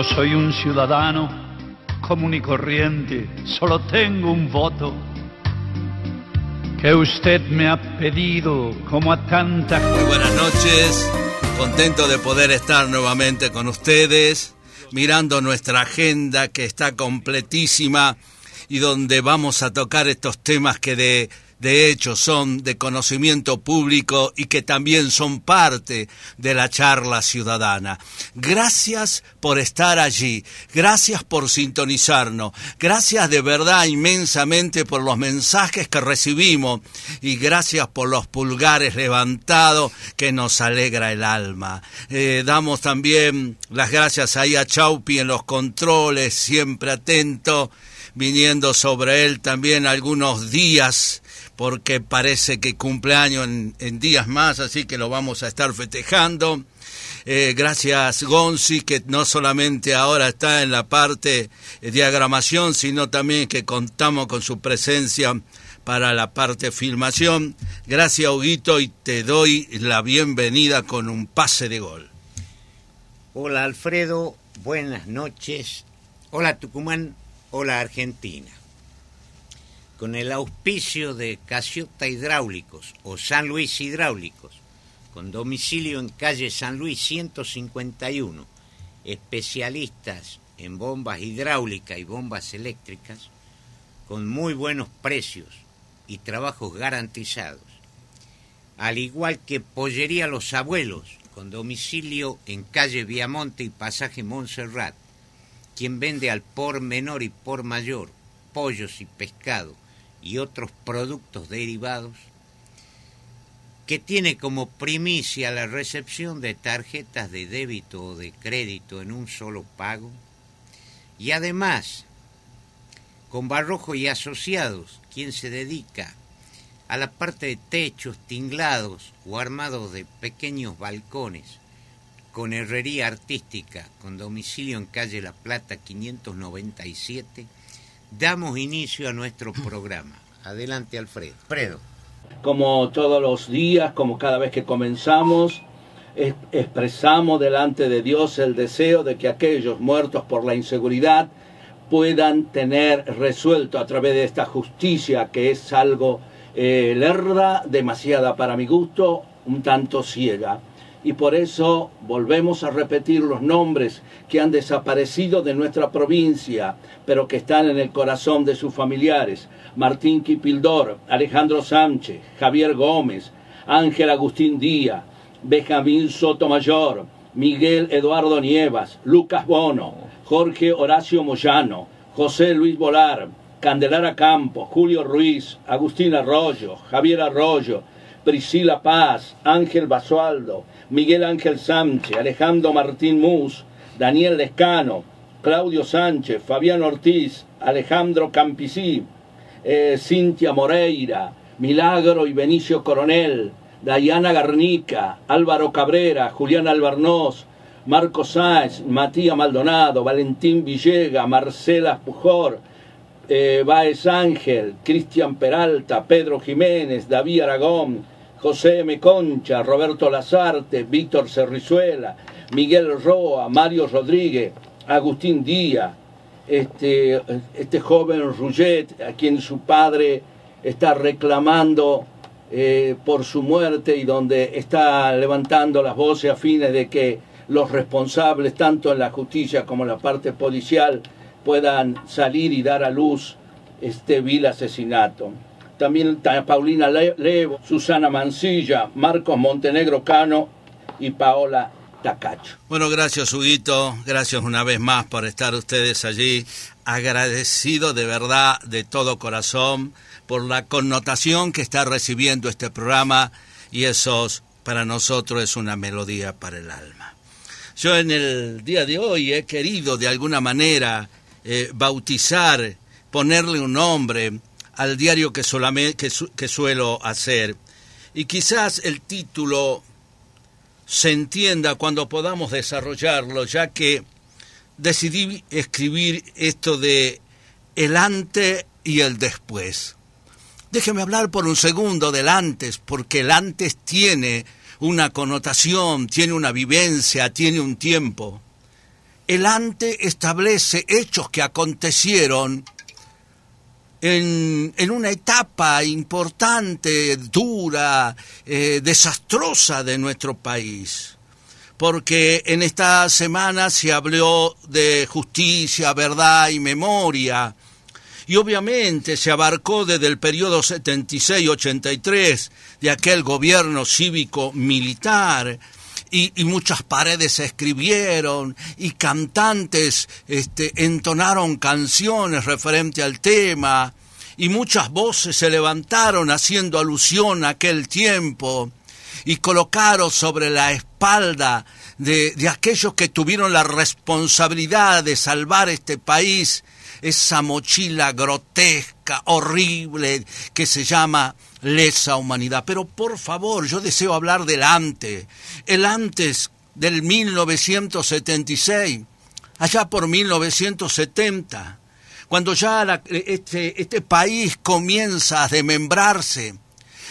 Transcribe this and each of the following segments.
Yo soy un ciudadano común y corriente, solo tengo un voto que usted me ha pedido como a tanta... Muy buenas noches, contento de poder estar nuevamente con ustedes, mirando nuestra agenda que está completísima y donde vamos a tocar estos temas que de hecho son de conocimiento público y que también son parte de la charla ciudadana. Gracias por estar allí, gracias por sintonizarnos, gracias de verdad inmensamente por los mensajes que recibimos y gracias por los pulgares levantados que nos alegra el alma. Damos también las gracias ahí a Chaupi en los controles, siempre atento, viniendo sobre él también algunos días, porque parece que cumpleaños en días más, así que lo vamos a estar festejando. Gracias Gonzi, que no solamente ahora está en la parte de diagramación, sino también que contamos con su presencia para la parte filmación. Gracias Huguito, y te doy la bienvenida con un pase de gol. Hola Alfredo, buenas noches. Hola Tucumán, hola Argentina. Con el auspicio de Casiota Hidráulicos o San Luis Hidráulicos, con domicilio en calle San Luis 151, especialistas en bombas hidráulicas y bombas eléctricas, con muy buenos precios y trabajos garantizados. Al igual que Pollería Los Abuelos, con domicilio en calle Viamonte y pasaje Montserrat, quien vende al por menor y por mayor pollos y pescado y otros productos derivados, que tiene como primicia la recepción de tarjetas de débito o de crédito en un solo pago, y además con Barrojo y Asociados, quien se dedica a la parte de techos, tinglados o armados de pequeños balcones, con herrería artística, con domicilio en calle La Plata 597, damos inicio a nuestro programa. Adelante, Alfredo. Como todos los días, como cada vez que comenzamos, expresamos delante de Dios el deseo de que aquellos muertos por la inseguridad puedan tener resuelto a través de esta justicia, que es algo lerda, demasiada para mi gusto, un tanto ciega. Y por eso volvemos a repetir los nombres que han desaparecido de nuestra provincia, pero que están en el corazón de sus familiares. Martín Quipildor, Alejandro Sánchez, Javier Gómez, Ángel Agustín Díaz, Benjamín Sotomayor, Miguel Eduardo Nievas, Lucas Bono, Jorge Horacio Moyano, José Luis Volar, Candelara Campos, Julio Ruiz, Agustín Arroyo, Javier Arroyo, Priscila Paz, Ángel Basualdo, Miguel Ángel Sánchez, Alejandro Martín Mus, Daniel Lescano, Claudio Sánchez, Fabián Ortiz, Alejandro Campisí, Cintia Moreira, Milagro y Benicio Coronel, Dayana Garnica, Álvaro Cabrera, Julián Albarnoz, Marco Sáez, Matías Maldonado, Valentín Villega, Marcela Pujor, Báez Ángel, Cristian Peralta, Pedro Jiménez, David Aragón, José M. Concha, Roberto Lazarte, Víctor Cerrizuela, Miguel Roa, Mario Rodríguez, Agustín Díaz, este joven Rullet, a quien su padre está reclamando por su muerte y donde está levantando las voces a fines de que los responsables, tanto en la justicia como en la parte policial, puedan salir y dar a luz este vil asesinato. También Paulina Levo, Susana Mancilla, Marcos Montenegro Cano y Paola Tacacho. Bueno, gracias Huguito, gracias una vez más por estar ustedes allí, agradecido de verdad, de todo corazón, por la connotación que está recibiendo este programa, y eso para nosotros es una melodía para el alma. Yo en el día de hoy he querido de alguna manera bautizar, ponerle un nombre al diario que suelo hacer, y quizás el título se entienda cuando podamos desarrollarlo, ya que decidí escribir esto de el antes y el después. Déjeme hablar por un segundo del antes, porque el antes tiene una connotación, tiene una vivencia, tiene un tiempo. el ante establece hechos que acontecieron en una etapa importante, dura, desastrosa de nuestro país. Porque en esta semana se habló de justicia, verdad y memoria. Y obviamente se abarcó desde el periodo 76-83 de aquel gobierno cívico-militar. Y muchas paredes se escribieron y cantantes entonaron canciones referente al tema y muchas voces se levantaron haciendo alusión a aquel tiempo y colocaron sobre la espalda de aquellos que tuvieron la responsabilidad de salvar este país esa mochila grotesca, horrible, que se llama lesa humanidad. Pero por favor, yo deseo hablar del antes, el antes del 1976, allá por 1970, cuando ya este país comienza a desmembrarse,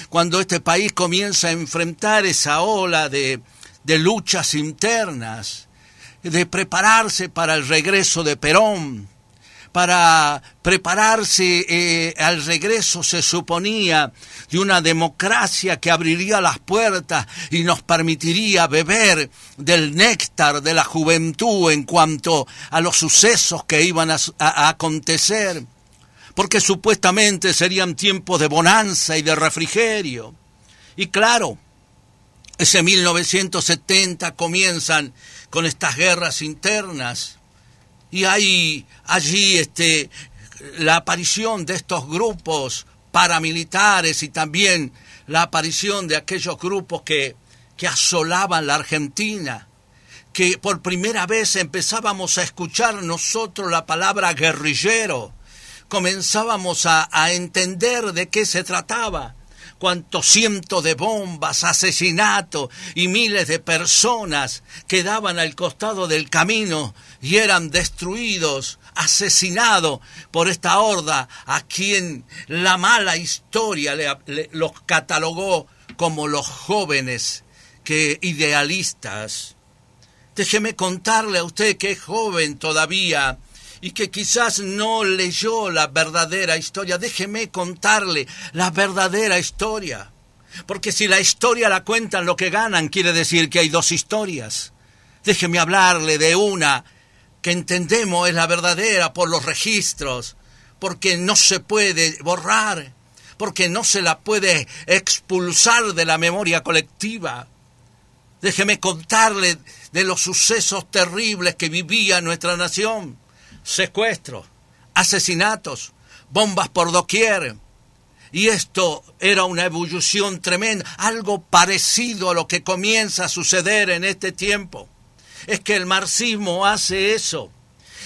cuando este país comienza a enfrentar esa ola de luchas internas, de prepararse para el regreso de Perón, para prepararse al regreso, se suponía, de una democracia que abriría las puertas y nos permitiría beber del néctar de la juventud en cuanto a los sucesos que iban a acontecer, porque supuestamente serían tiempos de bonanza y de refrigerio. Y claro, ese 1970 comienzan con estas guerras internas, y hay allí la aparición de estos grupos paramilitares y también la aparición de aquellos grupos que asolaban la Argentina, que por primera vez empezábamos a escuchar nosotros la palabra guerrillero, comenzábamos a entender de qué se trataba. Cuántos cientos de bombas, asesinatos y miles de personas quedaban al costado del camino y eran destruidos, asesinados por esta horda a quien la mala historia los catalogó como los jóvenes idealistas. Déjeme contarle a usted que es joven todavía y que quizás no leyó la verdadera historia. Déjeme contarle la verdadera historia. Porque si la historia la cuentan lo que ganan, quiere decir que hay dos historias. Déjeme hablarle de una que entendemos es la verdadera por los registros, porque no se puede borrar, porque no se la puede expulsar de la memoria colectiva. Déjeme contarle de los sucesos terribles que vivía nuestra nación. Secuestros, asesinatos, bombas por doquier. Y esto era una ebullición tremenda, algo parecido a lo que comienza a suceder en este tiempo. Es que el marxismo hace eso.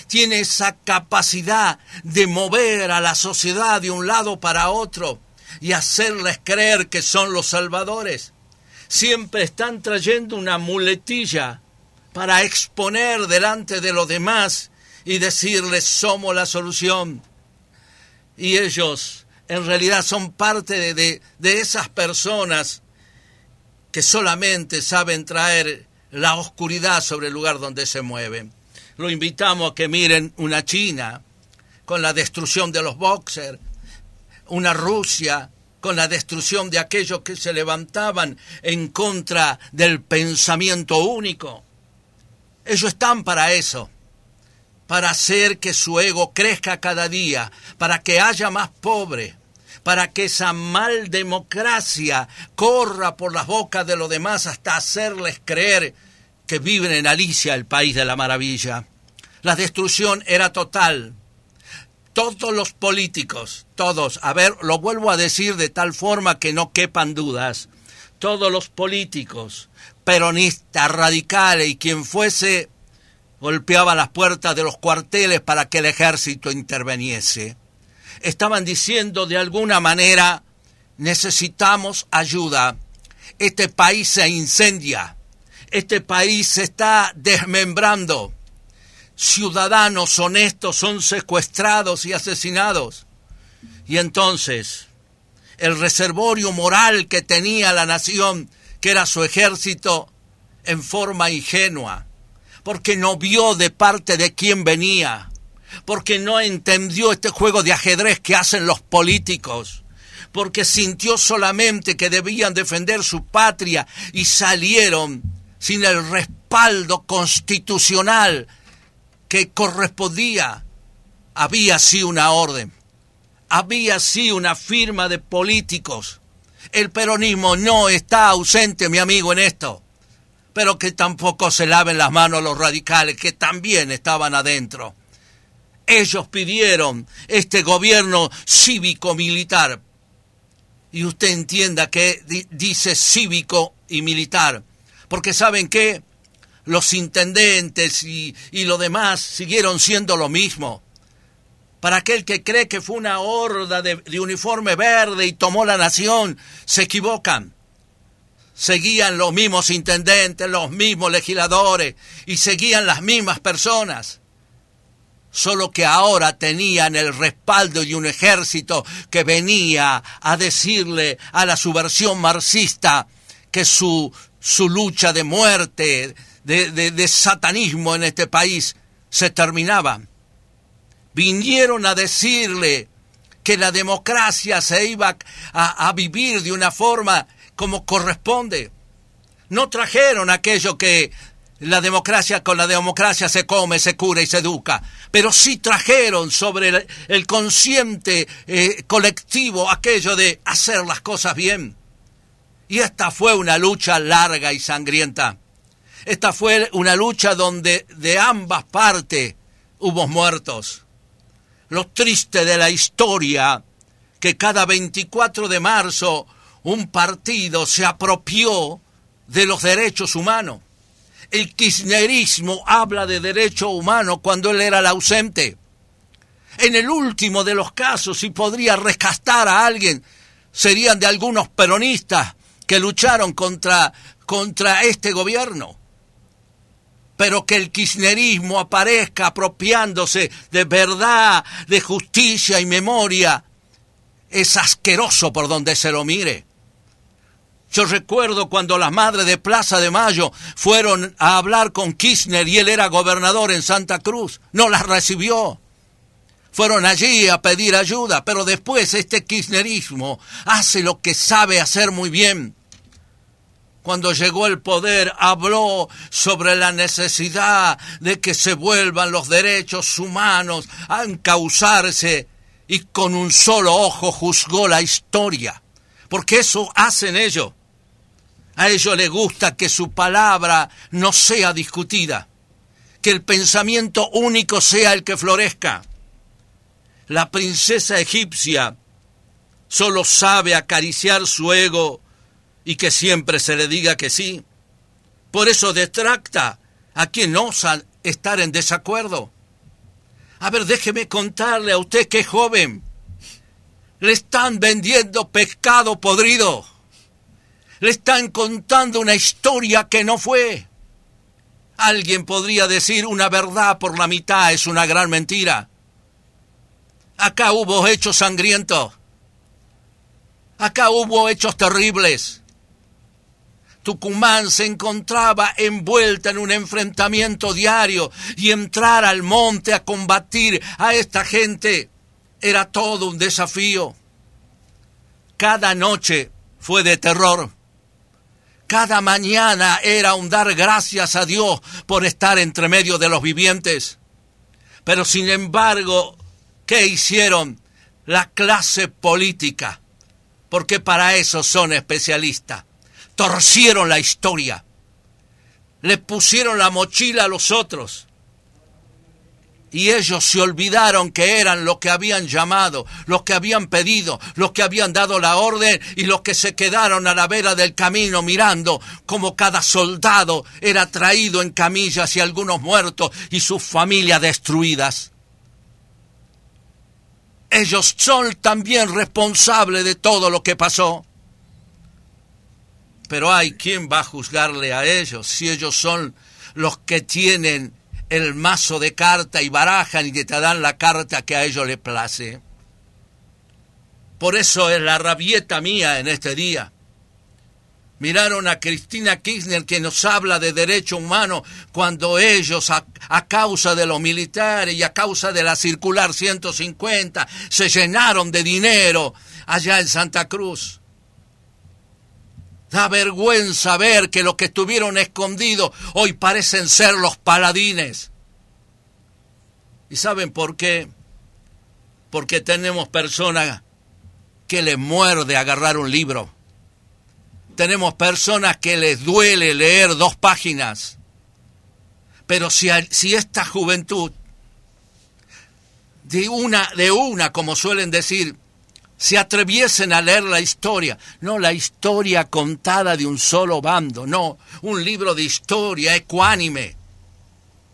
Tiene esa capacidad de mover a la sociedad de un lado para otro y hacerles creer que son los salvadores. Siempre están trayendo una muletilla para exponer delante de los demás y decirles somos la solución. Y ellos en realidad son parte de esas personas que solamente saben traer la oscuridad sobre el lugar donde se mueven. Lo invitamos a que miren una China con la destrucción de los boxers, una Rusia con la destrucción de aquellos que se levantaban en contra del pensamiento único. Ellos están para eso, para hacer que su ego crezca cada día, para que haya más pobres, para que esa mal democracia corra por las bocas de los demás hasta hacerles creer que viven en Alicia, el país de la maravilla. La destrucción era total. Todos los políticos, todos, lo vuelvo a decir de tal forma que no quepan dudas, todos los políticos, peronistas, radicales y quien fuese, golpeaban las puertas de los cuarteles para que el ejército interviniese. Estaban diciendo de alguna manera, necesitamos ayuda. Este país se incendia. Este país se está desmembrando. Ciudadanos honestos son secuestrados y asesinados. Y entonces, el reservorio moral que tenía la nación, que era su ejército, en forma ingenua, porque no vio de parte de quién venía, porque no entendió este juego de ajedrez que hacen los políticos, porque sintió solamente que debían defender su patria y salieron sin el respaldo constitucional que correspondía. Había sí una orden, había sí una firma de políticos. El peronismo no está ausente, mi amigo, en esto, pero que tampoco se laven las manos los radicales, que también estaban adentro. Ellos pidieron este gobierno cívico-militar. Y usted entienda que dice cívico y militar, porque ¿saben qué? Los intendentes y lo demás siguieron siendo lo mismo. Para aquel que cree que fue una horda de uniforme verde y tomó la nación, se equivocan. Seguían los mismos intendentes, los mismos legisladores y seguían las mismas personas. Solo que ahora tenían el respaldo de un ejército que venía a decirle a la subversión marxista que su lucha de muerte, de satanismo en este país se terminaba. Vinieron a decirle que la democracia se iba a vivir de una forma como corresponde. No trajeron aquello que con la democracia se come, se cura y se educa, pero sí trajeron sobre el consciente colectivo aquello de hacer las cosas bien. Y esta fue una lucha larga y sangrienta. Esta fue una lucha donde de ambas partes hubo muertos. Lo triste de la historia, que cada 24 de marzo un partido se apropió de los derechos humanos. El kirchnerismo habla de derecho humano cuando él era el ausente. En el último de los casos, si podría rescatar a alguien, serían de algunos peronistas que lucharon contra este gobierno. Pero que el kirchnerismo aparezca apropiándose de verdad, de justicia y memoria, es asqueroso por donde se lo mire. Yo recuerdo cuando las madres de Plaza de Mayo fueron a hablar con Kirchner y él era gobernador en Santa Cruz. No las recibió. Fueron allí a pedir ayuda, pero después este kirchnerismo hace lo que sabe hacer muy bien. Cuando llegó al poder habló sobre la necesidad de que se vuelvan los derechos humanos a encauzarse y con un solo ojo juzgó la historia. Porque eso hacen ellos. A ellos les gusta que su palabra no sea discutida, que el pensamiento único sea el que florezca. La princesa egipcia solo sabe acariciar su ego y que siempre se le diga que sí. Por eso detracta a quien osa estar en desacuerdo. A ver, déjeme contarle a usted que es joven. Le están vendiendo pescado podrido. Le están contando una historia que no fue. Alguien podría decir una verdad por la mitad es una gran mentira. Acá hubo hechos sangrientos. Acá hubo hechos terribles. Tucumán se encontraba envuelta en un enfrentamiento diario y entrar al monte a combatir a esta gente era todo un desafío. Cada noche fue de terror. Cada mañana era un dar gracias a Dios por estar entre medio de los vivientes. Pero sin embargo, ¿qué hicieron? La clase política, porque para eso son especialistas. Torcieron la historia, le pusieron la mochila a los otros y ellos se olvidaron que eran los que habían llamado, los que habían pedido, los que habían dado la orden y los que se quedaron a la vera del camino mirando cómo cada soldado era traído en camillas y algunos muertos y sus familias destruidas. Ellos son también responsables de todo lo que pasó. Pero hay quien va a juzgarle a ellos si ellos son los que tienen el mazo de carta y barajan y te dan la carta que a ellos les place. Por eso es la rabieta mía en este día. Miraron a Cristina Kirchner, que nos habla de derechos humanos, cuando ellos, a causa de los militares y a causa de la circular 150, se llenaron de dinero allá en Santa Cruz. Da vergüenza ver que los que estuvieron escondidos hoy parecen ser los paladines. ¿Y saben por qué? Porque tenemos personas que les muerde agarrar un libro. Tenemos personas que les duele leer 2 páginas. Pero si esta juventud, de una, como suelen decir, se atreviesen a leer la historia, no la historia contada de un solo bando, no, un libro de historia ecuánime,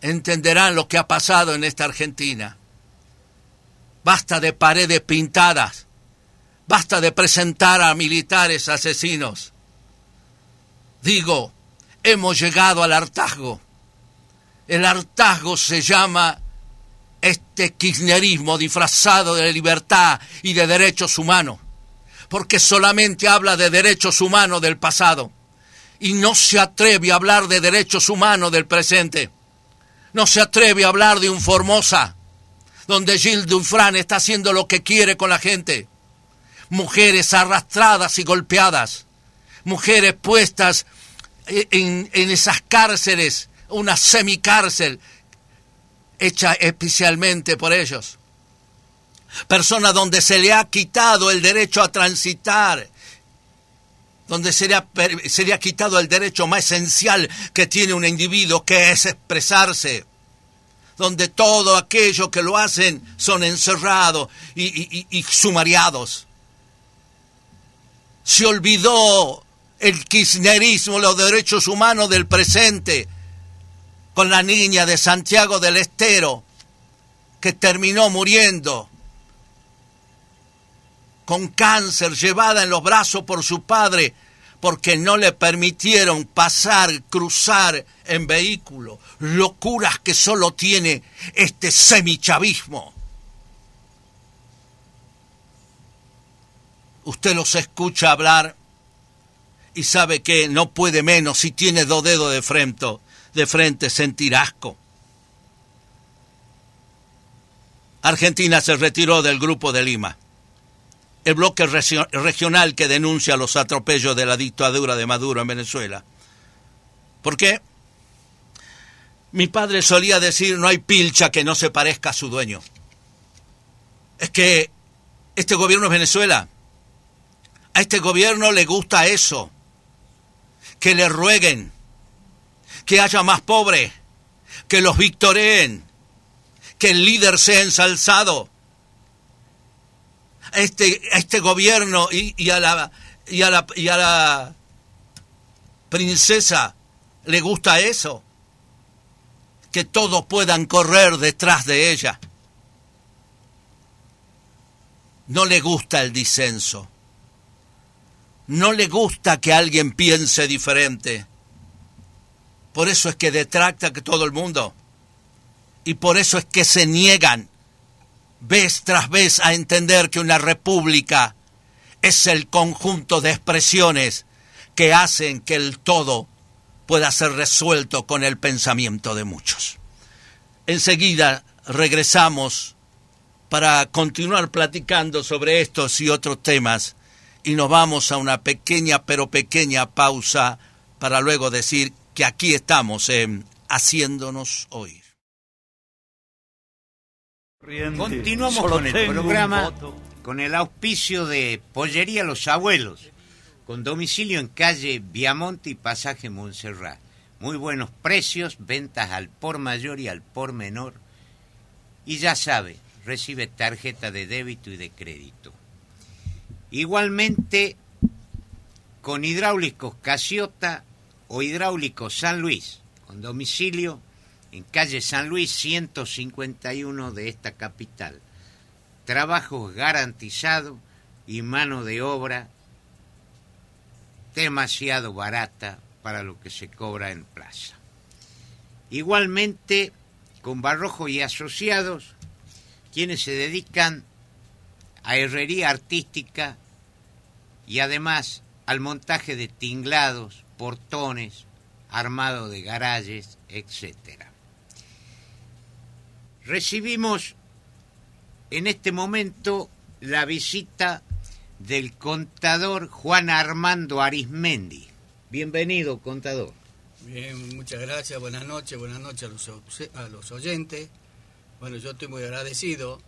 entenderán lo que ha pasado en esta Argentina. Basta de paredes pintadas, basta de presentar a militares asesinos. Digo, hemos llegado al hartazgo. El hartazgo se llama este kirchnerismo disfrazado de libertad y de derechos humanos, porque solamente habla de derechos humanos del pasado y no se atreve a hablar de derechos humanos del presente. No se atreve a hablar de un Formosa, donde Gilles Dufresne está haciendo lo que quiere con la gente. Mujeres arrastradas y golpeadas, mujeres puestas en esas cárceles, una semicárcel hecha especialmente por ellos. Personas donde se le ha quitado el derecho a transitar, donde se le ha quitado el derecho más esencial que tiene un individuo, que es expresarse, donde todo aquello que lo hacen son encerrados y sumariados. Se olvidó el kirchnerismo, los derechos humanos del presente, con la niña de Santiago del Estero, que terminó muriendo con cáncer, llevada en los brazos por su padre, porque no le permitieron cruzar en vehículo. Locuras que solo tiene este semichavismo. Usted los escucha hablar y sabe que no puede menos, si tiene 2 dedos de frente, sentir asco. Argentina se retiró del Grupo de Lima, el bloque regional que denuncia los atropellos de la dictadura de Maduro en Venezuela. ¿Por qué? Mi padre solía decir, no hay pilcha que no se parezca a su dueño. Es que este gobierno es Venezuela. A este gobierno le gusta eso, que le rueguen, que haya más pobres, que los victoreen, que el líder sea ensalzado. A este gobierno y a la princesa le gusta eso, que todos puedan correr detrás de ella. No le gusta el disenso. No le gusta que alguien piense diferente. Por eso es que detracta que todo el mundo. Y por eso es que se niegan vez tras vez a entender que una república es el conjunto de expresiones que hacen que el todo pueda ser resuelto con el pensamiento de muchos. Enseguida regresamos para continuar platicando sobre estos y otros temas y nos vamos a una pequeña pero pequeña pausa para luego decir que aquí estamos en Haciéndonos Oír. Continuamos con el programa con el auspicio de Pollería Los Abuelos, con domicilio en calle Viamonte y pasaje Montserrat. Muy buenos precios, ventas al por mayor y al por menor. Y ya sabe, recibe tarjeta de débito y de crédito. Igualmente con Hidráulicos Casiota o Hidráulicos San Luis, con domicilio en calle San Luis 151 de esta capital. Trabajos garantizados y mano de obra demasiado barata para lo que se cobra en plaza. Igualmente con Barrojo y Asociados, quienes se dedican a herrería artística y además al montaje de tinglados, portones, armado de garajes, etc. Recibimos en este momento la visita del contador Juan Armando Arismendi. Bienvenido, contador. Bien, muchas gracias, buenas noches a los oyentes. Bueno, yo estoy muy agradecido,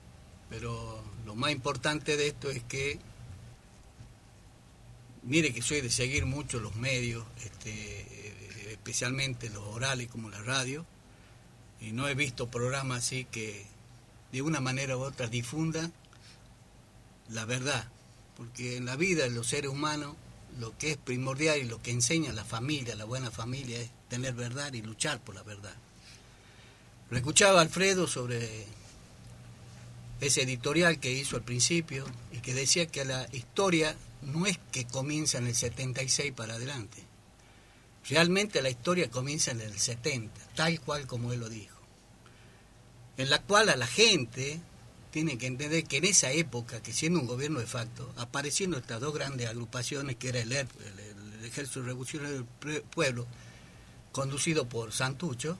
pero lo más importante de esto es que, mire que soy de seguir mucho los medios, especialmente los orales como la radio, y no he visto programas así que de una manera u otra difundan la verdad, porque en la vida de los seres humanos lo que es primordial y lo que enseña la familia, la buena familia, es tener verdad y luchar por la verdad. Lo escuchaba Alfredo sobre ese editorial que hizo al principio y que decía que la historia no es que comienza en el 76 para adelante. Realmente la historia comienza en el 70, tal cual como él lo dijo. En la cual a la gente tiene que entender que en esa época, que siendo un gobierno de facto, apareciendo estas dos grandes agrupaciones, que era el Ejército Revolucionario del Pueblo, conducido por Santucho,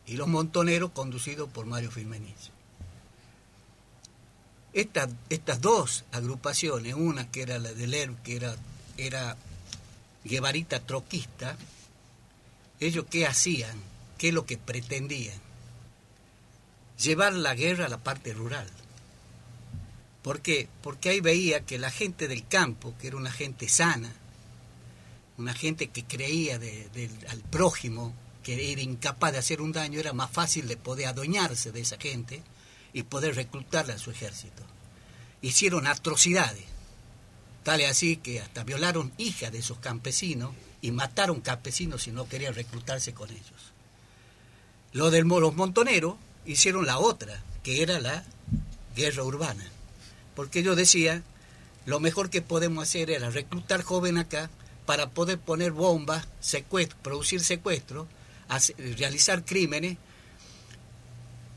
y los montoneros, conducidos por Mario Firmenich. Estas dos agrupaciones, una que era la del ERP, que era guevarita troquista, ellos ¿qué hacían? ¿Qué es lo que pretendían? Llevar la guerra a la parte rural. ¿Por qué? Porque ahí veía que la gente del campo, que era una gente sana, una gente que creía al prójimo, que era incapaz de hacer un daño, era más fácil de poder adueñarse de esa gente y poder reclutarla a su ejército. Hicieron atrocidades, tales así que hasta violaron hijas de esos campesinos y mataron campesinos si no querían reclutarse con ellos. Los montoneros hicieron la otra, que era la guerra urbana, porque ellos decían, lo mejor que podemos hacer era reclutar jóvenes acá para poder poner bombas, producir secuestros, realizar crímenes,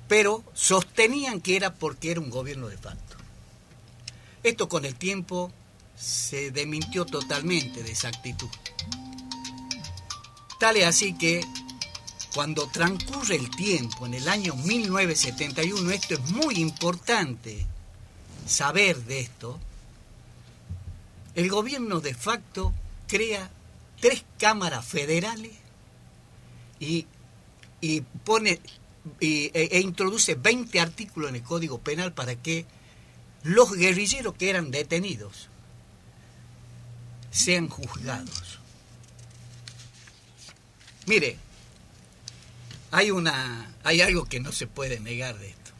pero sostenían que era porque era un gobierno de facto. Esto con el tiempo se desmintió totalmente de esa actitud. Tal es así que cuando transcurre el tiempo, en el año 1971, esto es muy importante saber de esto, el gobierno de facto crea 3 cámaras federales e introduce 20 artículos en el Código Penal para que los guerrilleros que eran detenidos sean juzgados. Mire, hay algo que no se puede negar de esto.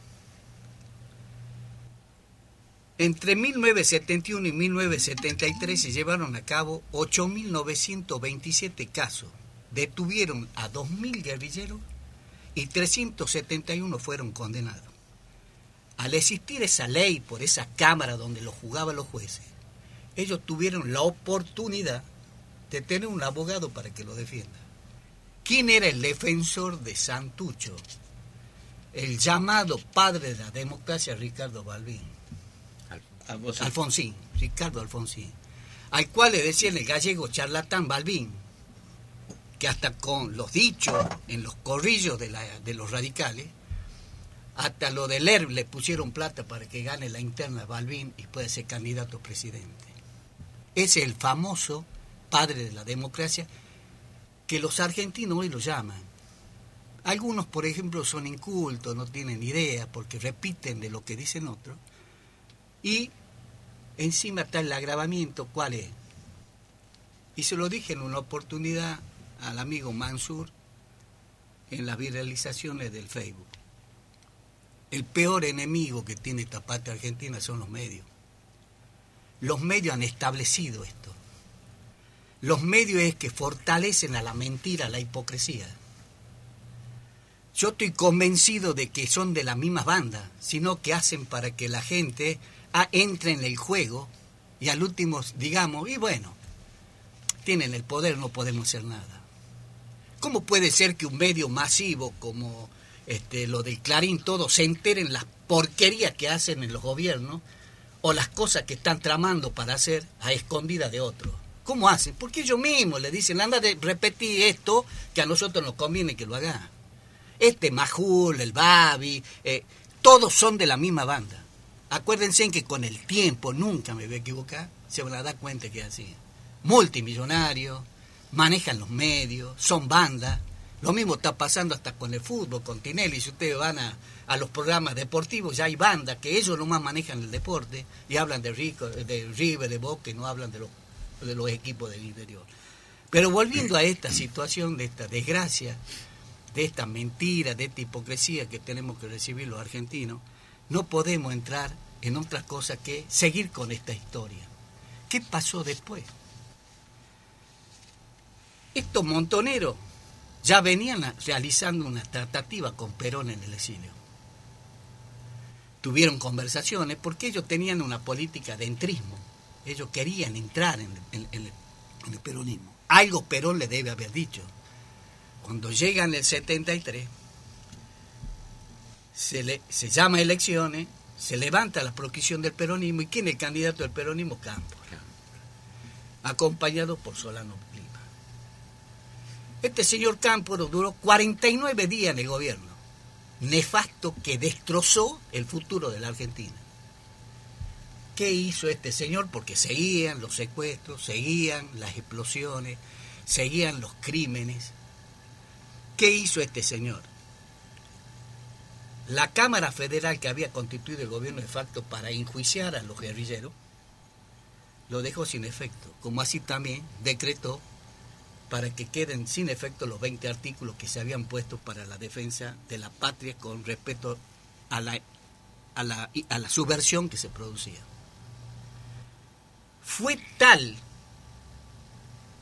Entre 1971 y 1973 se llevaron a cabo 8.927 casos. Detuvieron a 2.000 guerrilleros y 371 fueron condenados. Al existir esa ley por esa cámara donde lo juzgaban los jueces, ellos tuvieron la oportunidad de tener un abogado para que lo defienda. ¿Quién era el defensor de Santucho? El llamado padre de la democracia, Ricardo Balbín. Ricardo Alfonsín, al cual le decían el gallego charlatán Balbín, que hasta con los dichos en los corrillos de los radicales, hasta lo del ERP le pusieron plata para que gane la interna Balbín y pueda ser candidato a presidente. Ese es el famoso padre de la democracia que los argentinos hoy lo llaman. Algunos, por ejemplo, son incultos, no tienen idea porque repiten de lo que dicen otros. Y encima está el agravamiento, ¿cuál es? Y se lo dije en una oportunidad al amigo Mansur en las viralizaciones del Facebook. El peor enemigo que tiene esta patria argentina son los medios. Los medios han establecido esto. Los medios es que fortalecen a la mentira, a la hipocresía. Yo estoy convencido de que son de la misma banda, sino que hacen para que la gente entre en el juego y al último digamos, y bueno, tienen el poder, no podemos hacer nada. ¿Cómo puede ser que un medio masivo como lo del Clarín, todo, se enteren las porquerías que hacen en los gobiernos o las cosas que están tramando para hacer a escondidas de otros? ¿Cómo hacen? Porque ellos mismos le dicen, anda de repetir esto que a nosotros nos conviene que lo haga. Majul, el Babi, todos son de la misma banda. Acuérdense que con el tiempo, nunca me voy a equivocar, se van a dar cuenta que es así. Multimillonarios, manejan los medios, son bandas. Lo mismo está pasando hasta con el fútbol, con Tinelli. Si ustedes van a los programas deportivos, ya hay bandas que ellos nomás manejan el deporte y hablan de River, de Boca, y no hablan de los equipos del interior. Pero volviendo a esta situación, de esta desgracia, de esta mentira, de esta hipocresía que tenemos que recibir los argentinos, no podemos entrar en otras cosas que seguir con esta historia. ¿Qué pasó después? Estos montoneros ya venían realizando una tratativa con Perón en el exilio. Tuvieron conversaciones porque ellos tenían una política de entrismo. Ellos querían entrar en el peronismo. Algo Perón le debe haber dicho. Cuando llegan el 73, se llama elecciones, se levanta la proscripción del peronismo. ¿Y quién es el candidato del peronismo? Cámpora, acompañado por Solano Lima. Este señor Cámpora duró 49 días en el gobierno, nefasto, que destrozó el futuro de la Argentina. ¿Qué hizo este señor? Porque seguían los secuestros, seguían las explosiones, seguían los crímenes. ¿Qué hizo este señor? La Cámara Federal, que había constituido el gobierno de facto para enjuiciar a los guerrilleros, lo dejó sin efecto, como así también decretó para que queden sin efecto los 20 artículos que se habían puesto para la defensa de la patria con respecto a la subversión que se producía. Fue tal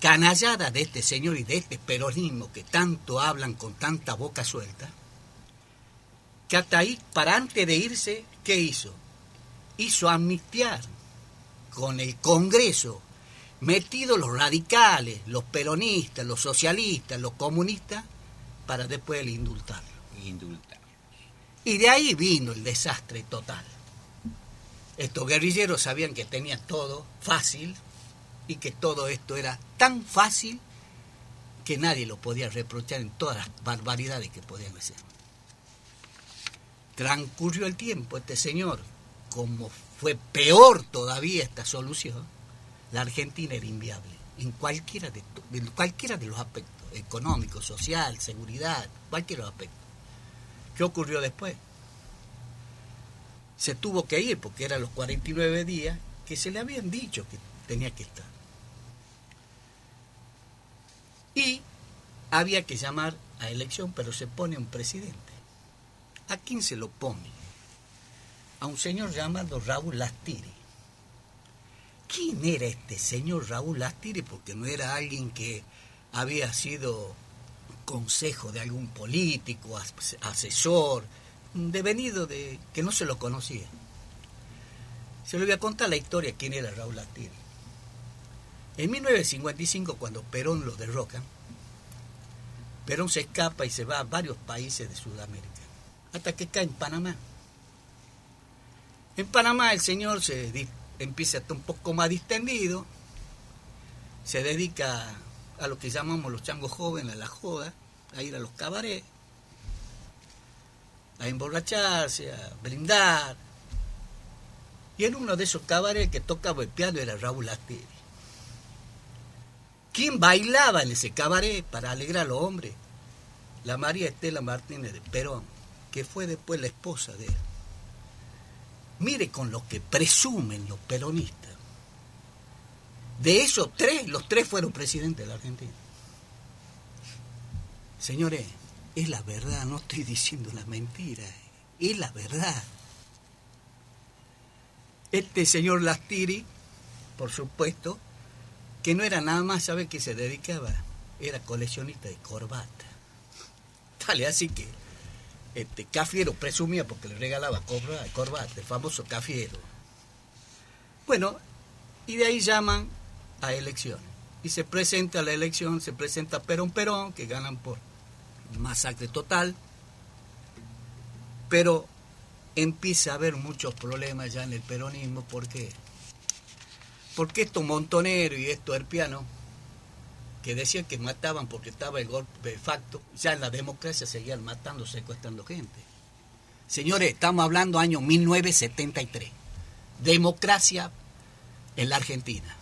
canallada de este señor y de este peronismo que tanto hablan con tanta boca suelta, que hasta ahí, para antes de irse, ¿qué hizo? Hizo amnistiar con el Congreso, metidos los radicales, los peronistas, los socialistas, los comunistas, para después indultarlo. Y de ahí vino el desastre total. Estos guerrilleros sabían que tenían todo fácil y que todo esto era tan fácil que nadie lo podía reprochar en todas las barbaridades que podían hacer. Transcurrió el tiempo, este señor, como fue peor todavía esta solución, la Argentina era inviable en cualquiera de los aspectos, económico, social, seguridad, cualquier aspecto. ¿Qué ocurrió después? Se tuvo que ir porque eran los 49 días que se le habían dicho que tenía que estar. Y había que llamar a elección, pero se pone un presidente. ¿A quién se lo pone? A un señor llamado Raúl Lastiri. ¿Quién era este señor Raúl Lastiri? Porque no era alguien que había sido consejo de algún político, asesor, devenido de que no se lo conocía. Se le voy a contar la historia de quién era Raúl Lastiri. En 1955, cuando Perón lo derroca, Perón se escapa y se va a varios países de Sudamérica, hasta que cae en Panamá. En Panamá el señor empieza a estar un poco más distendido, se dedica a lo que llamamos los changos jóvenes, a la joda, a ir a los cabarets, a emborracharse, a brindar. Y en uno de esos cabarets que tocaba el piano era Raúl Lastiri. ¿Quién bailaba en ese cabaret para alegrar a los hombres? La María Estela Martínez de Perón, que fue después la esposa de él. Mire con lo que presumen los peronistas. De esos tres, los tres fueron presidentes de la Argentina. Señores, es la verdad, no estoy diciendo la mentira, es la verdad. Este señor Lastiri, por supuesto, que no era nada más, ¿sabe qué se dedicaba? Era coleccionista de corbata. Dale, así que Cafiero presumía porque le regalaba corbata, el famoso Cafiero. Bueno, y de ahí llaman a elecciones. Y se presenta a la elección, se presenta Perón, que ganan por masacre total. Pero empieza a haber muchos problemas ya en el peronismo. ¿Por qué? Porque estos montoneros y estos herpianos, que decían que mataban porque estaba el golpe de facto, ya en la democracia seguían matando, secuestrando gente. Señores, estamos hablando año 1973. Democracia en la Argentina.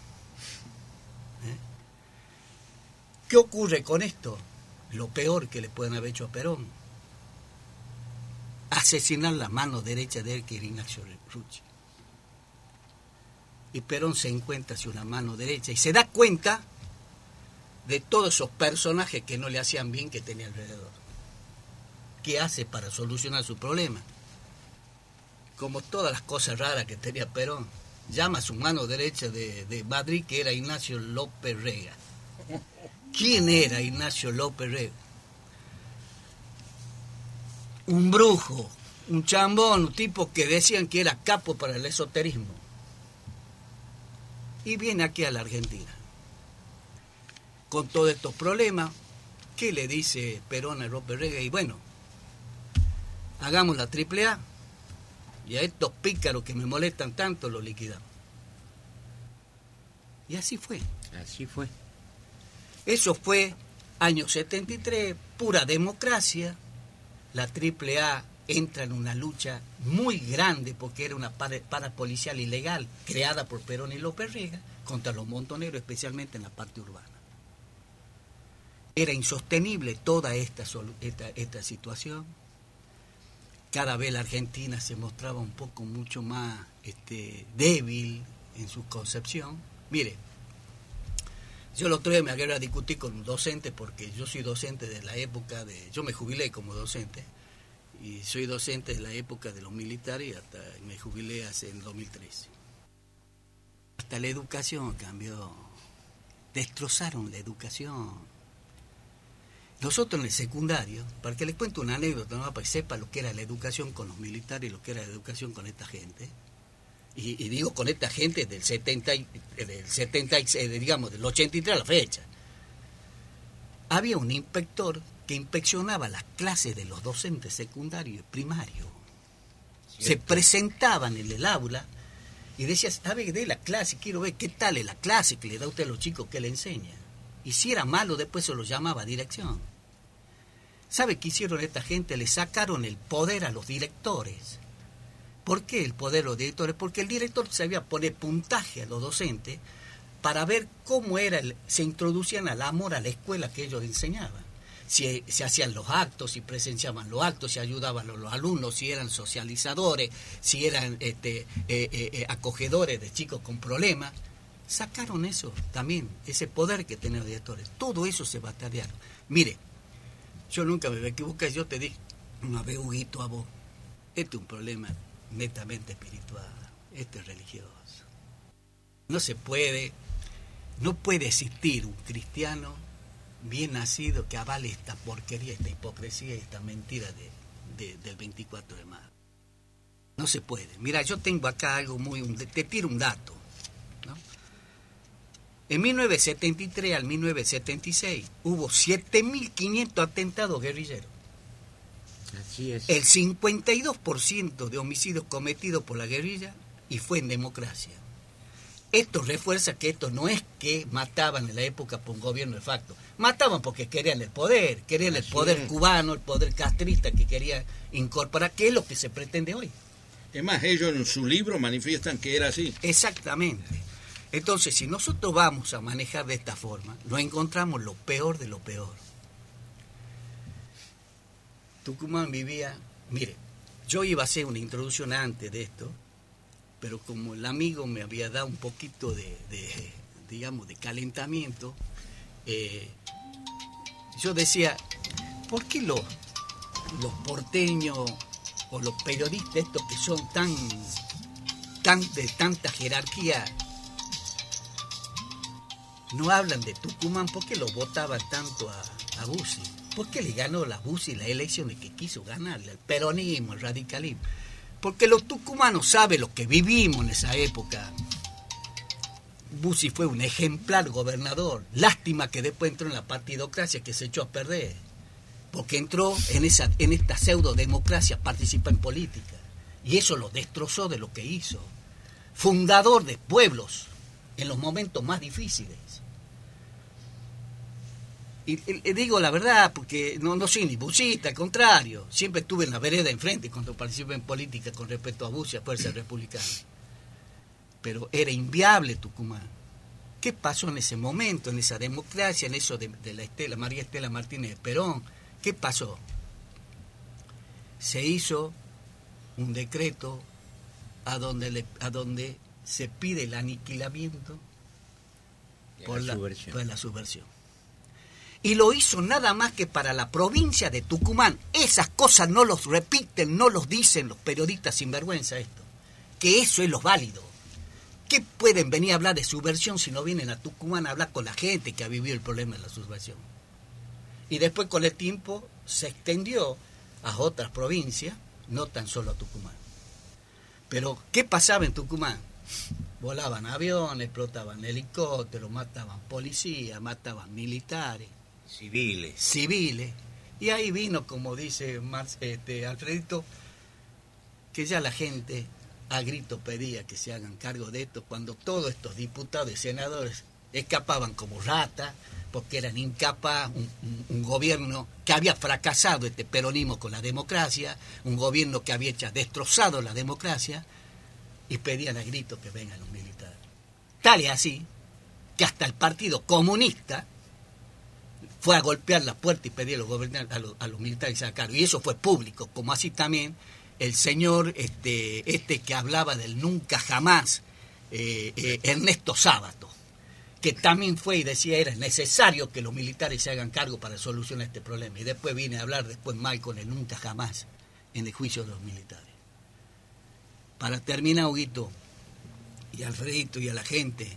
¿Qué ocurre con esto? Lo peor que le pueden haber hecho a Perón. Asesinar la mano derecha de él, que era Ignacio Rucci. Y Perón se encuentra hacia una mano derecha y se da cuenta de todos esos personajes que no le hacían bien que tenía alrededor. ¿Qué hace para solucionar su problema? Como todas las cosas raras que tenía Perón, llama a su mano derecha de Madrid, que era Ignacio López Rega. ¿Quién era Ignacio López Rega? Un brujo, un chambón, un tipo que decían que era capo para el esoterismo. Y viene aquí a la Argentina. Con todos estos problemas, ¿qué le dice Perón a López Rega? Y bueno, hagamos la AAA y a estos pícaros que me molestan tanto los liquidamos. Y así fue. Así fue. Eso fue año 73, pura democracia. La AAA entra en una lucha muy grande porque era una parapolicial ilegal creada por Perón y López Rega contra los montoneros, especialmente en la parte urbana. Era insostenible toda esta situación. Cada vez la Argentina se mostraba un poco mucho más débil en su concepción. Mire, yo el otro día me agarré a discutir con un docente, porque yo soy docente de la época de... Yo me jubilé como docente, y soy docente de la época de los militares, hasta me jubilé en 2013. Hasta la educación cambió. Destrozaron la educación. Nosotros en el secundario, para que les cuente una anécdota, ¿no? Para que sepa lo que era la educación con los militares y lo que era la educación con esta gente. Y digo con esta gente del 83 a la fecha. Había un inspector que inspeccionaba las clases de los docentes secundarios y primarios. Se presentaban en el aula y decía, ¿sabe de la clase? Quiero ver qué tal es la clase que le da usted a los chicos que le enseña. Y si era malo, después se lo llamaba a dirección. ¿Sabe qué hicieron esta gente? Le sacaron el poder a los directores. ¿Por qué el poder a los directores? Porque el director sabía poner puntaje a los docentes para ver cómo se introducían al amor a la escuela que ellos enseñaban. Si se hacían los actos, si presenciaban los actos, si ayudaban a los alumnos, si eran socializadores, si eran acogedores de chicos con problemas. Sacaron eso también, ese poder que tenían los directores. Todo eso se batallaron. Mire, yo nunca me equivoqué, yo te dije una vez, Huguito, a vos, este es un problema netamente espiritual, este es religioso. No puede existir un cristiano bien nacido que avale esta porquería, esta hipocresía y esta mentira del 24 de marzo. No se puede. Mira, yo tengo acá algo te tiro un dato, ¿no? En 1973 al 1976 hubo 7.500 atentados guerrilleros. Así es. El 52% de homicidios cometidos por la guerrilla y fue en democracia. Esto refuerza que esto no es que mataban en la época por un gobierno de facto. Mataban porque querían el poder cubano, el poder castrista que quería incorporar, que es lo que se pretende hoy. Es más, ellos en su libro manifiestan que era así. Exactamente. Entonces, si nosotros vamos a manejar de esta forma, nos encontramos lo peor de lo peor. Tucumán vivía... Mire, yo iba a hacer una introducción antes de esto, pero como el amigo me había dado un poquito de calentamiento, yo decía, ¿por qué los porteños o los periodistas estos que son de tanta jerarquía no hablan de Tucumán? ¿Por qué lo votaban tanto a Bussi? ¿Por qué le ganó la Bussi las elecciones que quiso ganarle? El peronismo, el radicalismo. Porque los tucumanos saben lo que vivimos en esa época. Bussi fue un ejemplar gobernador. Lástima que después entró en la partidocracia, que se echó a perder. Porque entró en esta pseudo-democracia, participa en política. Y eso lo destrozó de lo que hizo. Fundador de pueblos en los momentos más difíciles. Y digo la verdad, porque no soy ni bucista, al contrario, siempre estuve en la vereda enfrente cuando participé en política con respecto a Bush y a Fuerza Republicana. Pero era inviable Tucumán. ¿Qué pasó en ese momento, en esa democracia, en eso de la María Estela Martínez de Perón? ¿Qué pasó? Se hizo un decreto a donde se pide el aniquilamiento por la subversión. Y lo hizo nada más que para la provincia de Tucumán. Esas cosas no los repiten, no los dicen los periodistas sinvergüenza esto. Que eso es lo válido. ¿Qué pueden venir a hablar de subversión si no vienen a Tucumán a hablar con la gente que ha vivido el problema de la subversión? Y después con el tiempo se extendió a otras provincias, no tan solo a Tucumán. Pero, ¿qué pasaba en Tucumán? Volaban aviones, explotaban helicópteros, mataban policías, mataban militares. Civiles. Y ahí vino, como dice Alfredito, que ya la gente a grito pedía que se hagan cargo de esto, cuando todos estos diputados y senadores escapaban como ratas, porque eran incapaces, un gobierno que había fracasado este peronismo con la democracia, un gobierno que había destrozado la democracia, y pedían a grito que vengan los militares. Tal es así, que hasta el Partido Comunista fue a golpear la puerta y pedir a los militares que se sacaron. Y eso fue público, como así también el señor que hablaba del nunca jamás, Ernesto Sábato, que también fue y decía era necesario que los militares se hagan cargo para solucionar este problema. Y después vine a hablar mal con el nunca jamás en el juicio de los militares. Para terminar, Huguito, y Alfredito y a la gente,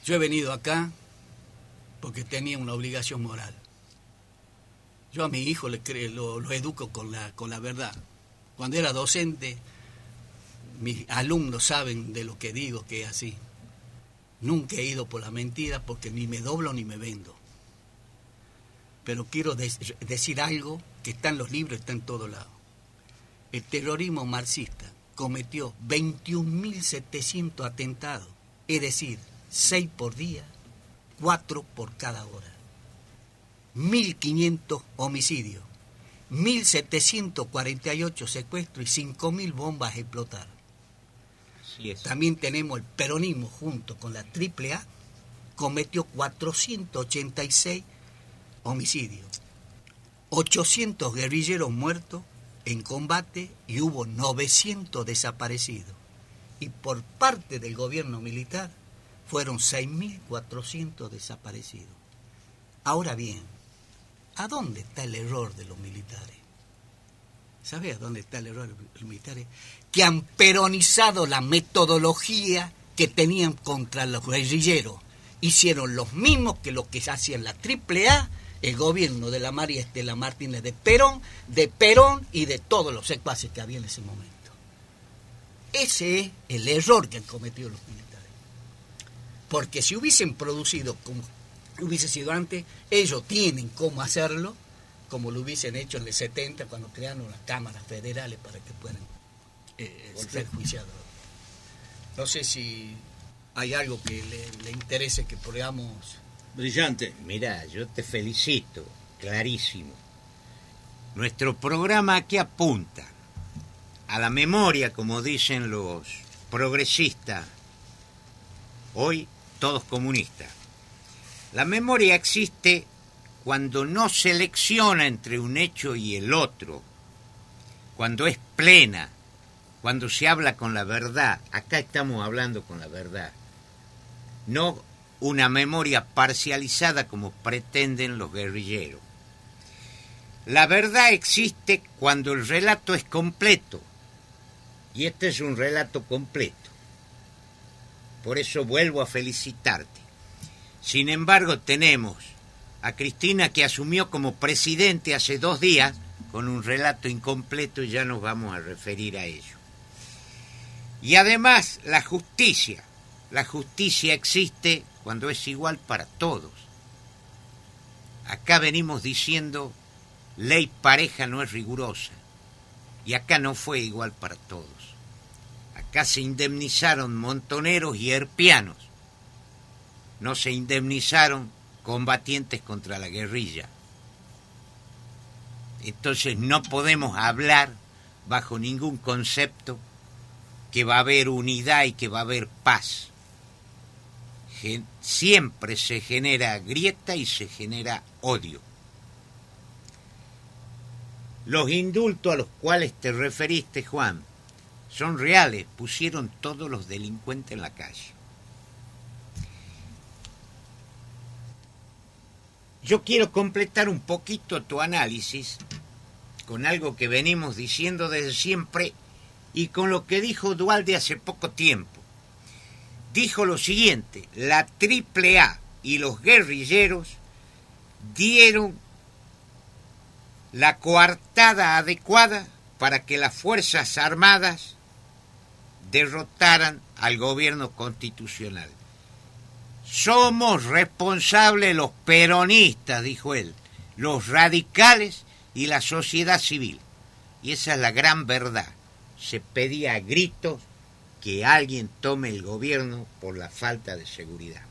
yo he venido acá porque tenía una obligación moral. Yo a mi hijo lo educo con la verdad. Cuando era docente, mis alumnos saben de lo que digo, que es así. Nunca he ido por la mentira porque ni me doblo ni me vendo. Pero quiero decir algo que está en los libros, está en todos lados. El terrorismo marxista cometió 21.700 atentados, es decir, 6 por día, 4 por cada hora. 1.500 homicidios, 1.748 secuestros y 5.000 bombas explotaron. También tenemos el peronismo junto con la AAA, cometió 486 homicidios, 800 guerrilleros muertos en combate y hubo 900 desaparecidos. Y por parte del gobierno militar fueron 6.400 desaparecidos. Ahora bien, ¿a dónde está el error de los militares? ¿Sabes a dónde está el error de los militares? Que han peronizado la metodología que tenían contra los guerrilleros. Hicieron los mismos que lo que hacían la AAA, el gobierno de la María Estela Martínez de Perón y de todos los secuaces que había en ese momento. Ese es el error que han cometido los militares. Porque si hubiesen producido como hubiese sido antes, ellos tienen cómo hacerlo, como lo hubiesen hecho en el 70 cuando crearon las cámaras federales para que puedan ser juiciados. No sé si hay algo que le interese que podamos... Brillante. Mira, yo te felicito, clarísimo. Nuestro programa aquí apunta a la memoria, como dicen los progresistas, hoy todos comunistas. La memoria existe cuando no selecciona entre un hecho y el otro, cuando es plena, cuando se habla con la verdad. Acá estamos hablando con la verdad, no una memoria parcializada como pretenden los guerrilleros. La verdad existe cuando el relato es completo, y este es un relato completo. Por eso vuelvo a felicitarte. Sin embargo, tenemos a Cristina, que asumió como presidente hace 2 días con un relato incompleto, y ya nos vamos a referir a ello. Y además, la justicia existe cuando es igual para todos. Acá venimos diciendo, ley pareja no es rigurosa, y acá no fue igual para todos. Acá se indemnizaron montoneros y herpianos, no se indemnizaron combatientes contra la guerrilla. Entonces no podemos hablar bajo ningún concepto que va a haber unidad y que va a haber paz. Siempre se genera grieta y se genera odio. Los indultos a los cuales te referiste, Juan, son reales. Pusieron todos los delincuentes en la calle. Yo quiero completar un poquito tu análisis con algo que venimos diciendo desde siempre y con lo que dijo Duhalde hace poco tiempo. Dijo lo siguiente: la AAA y los guerrilleros dieron la coartada adecuada para que las Fuerzas Armadas derrotaran al gobierno constitucional. Somos responsables los peronistas, dijo él, los radicales y la sociedad civil. Y esa es la gran verdad. Se pedía a gritos que alguien tome el gobierno por la falta de seguridad.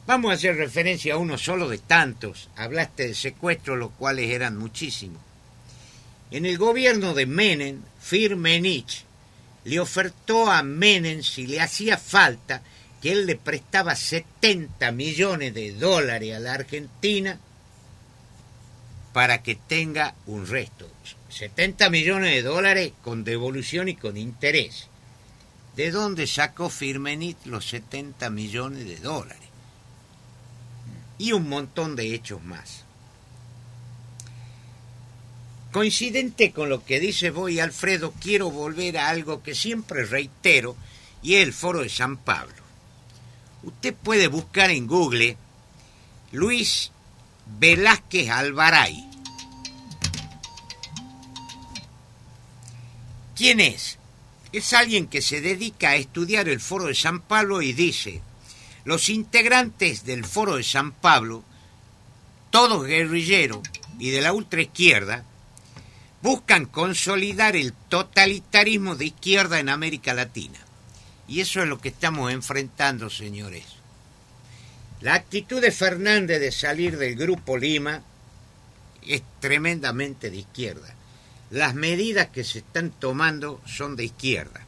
Vamos a hacer referencia a uno solo de tantos. Hablaste de secuestros, los cuales eran muchísimos. En el gobierno de Menem, Firmenich le ofertó a Menem, si le hacía falta, que él le prestaba 70 millones de dólares a la Argentina para que tenga un resto. 70 millones de dólares con devolución y con interés. ¿De dónde sacó Firmenich los 70 millones de dólares? Y un montón de hechos más. Coincidente con lo que dice vos y Alfredo, quiero volver a algo que siempre reitero, y es el Foro de San Pablo. Usted puede buscar en Google Luis Velázquez Alvaray. ¿Quién es? Es alguien que se dedica a estudiar el Foro de San Pablo y dice: los integrantes del Foro de San Pablo, todos guerrilleros y de la ultraizquierda, buscan consolidar el totalitarismo de izquierda en América Latina. Y eso es lo que estamos enfrentando, señores. La actitud de Fernández de salir del Grupo Lima es tremendamente de izquierda. Las medidas que se están tomando son de izquierda.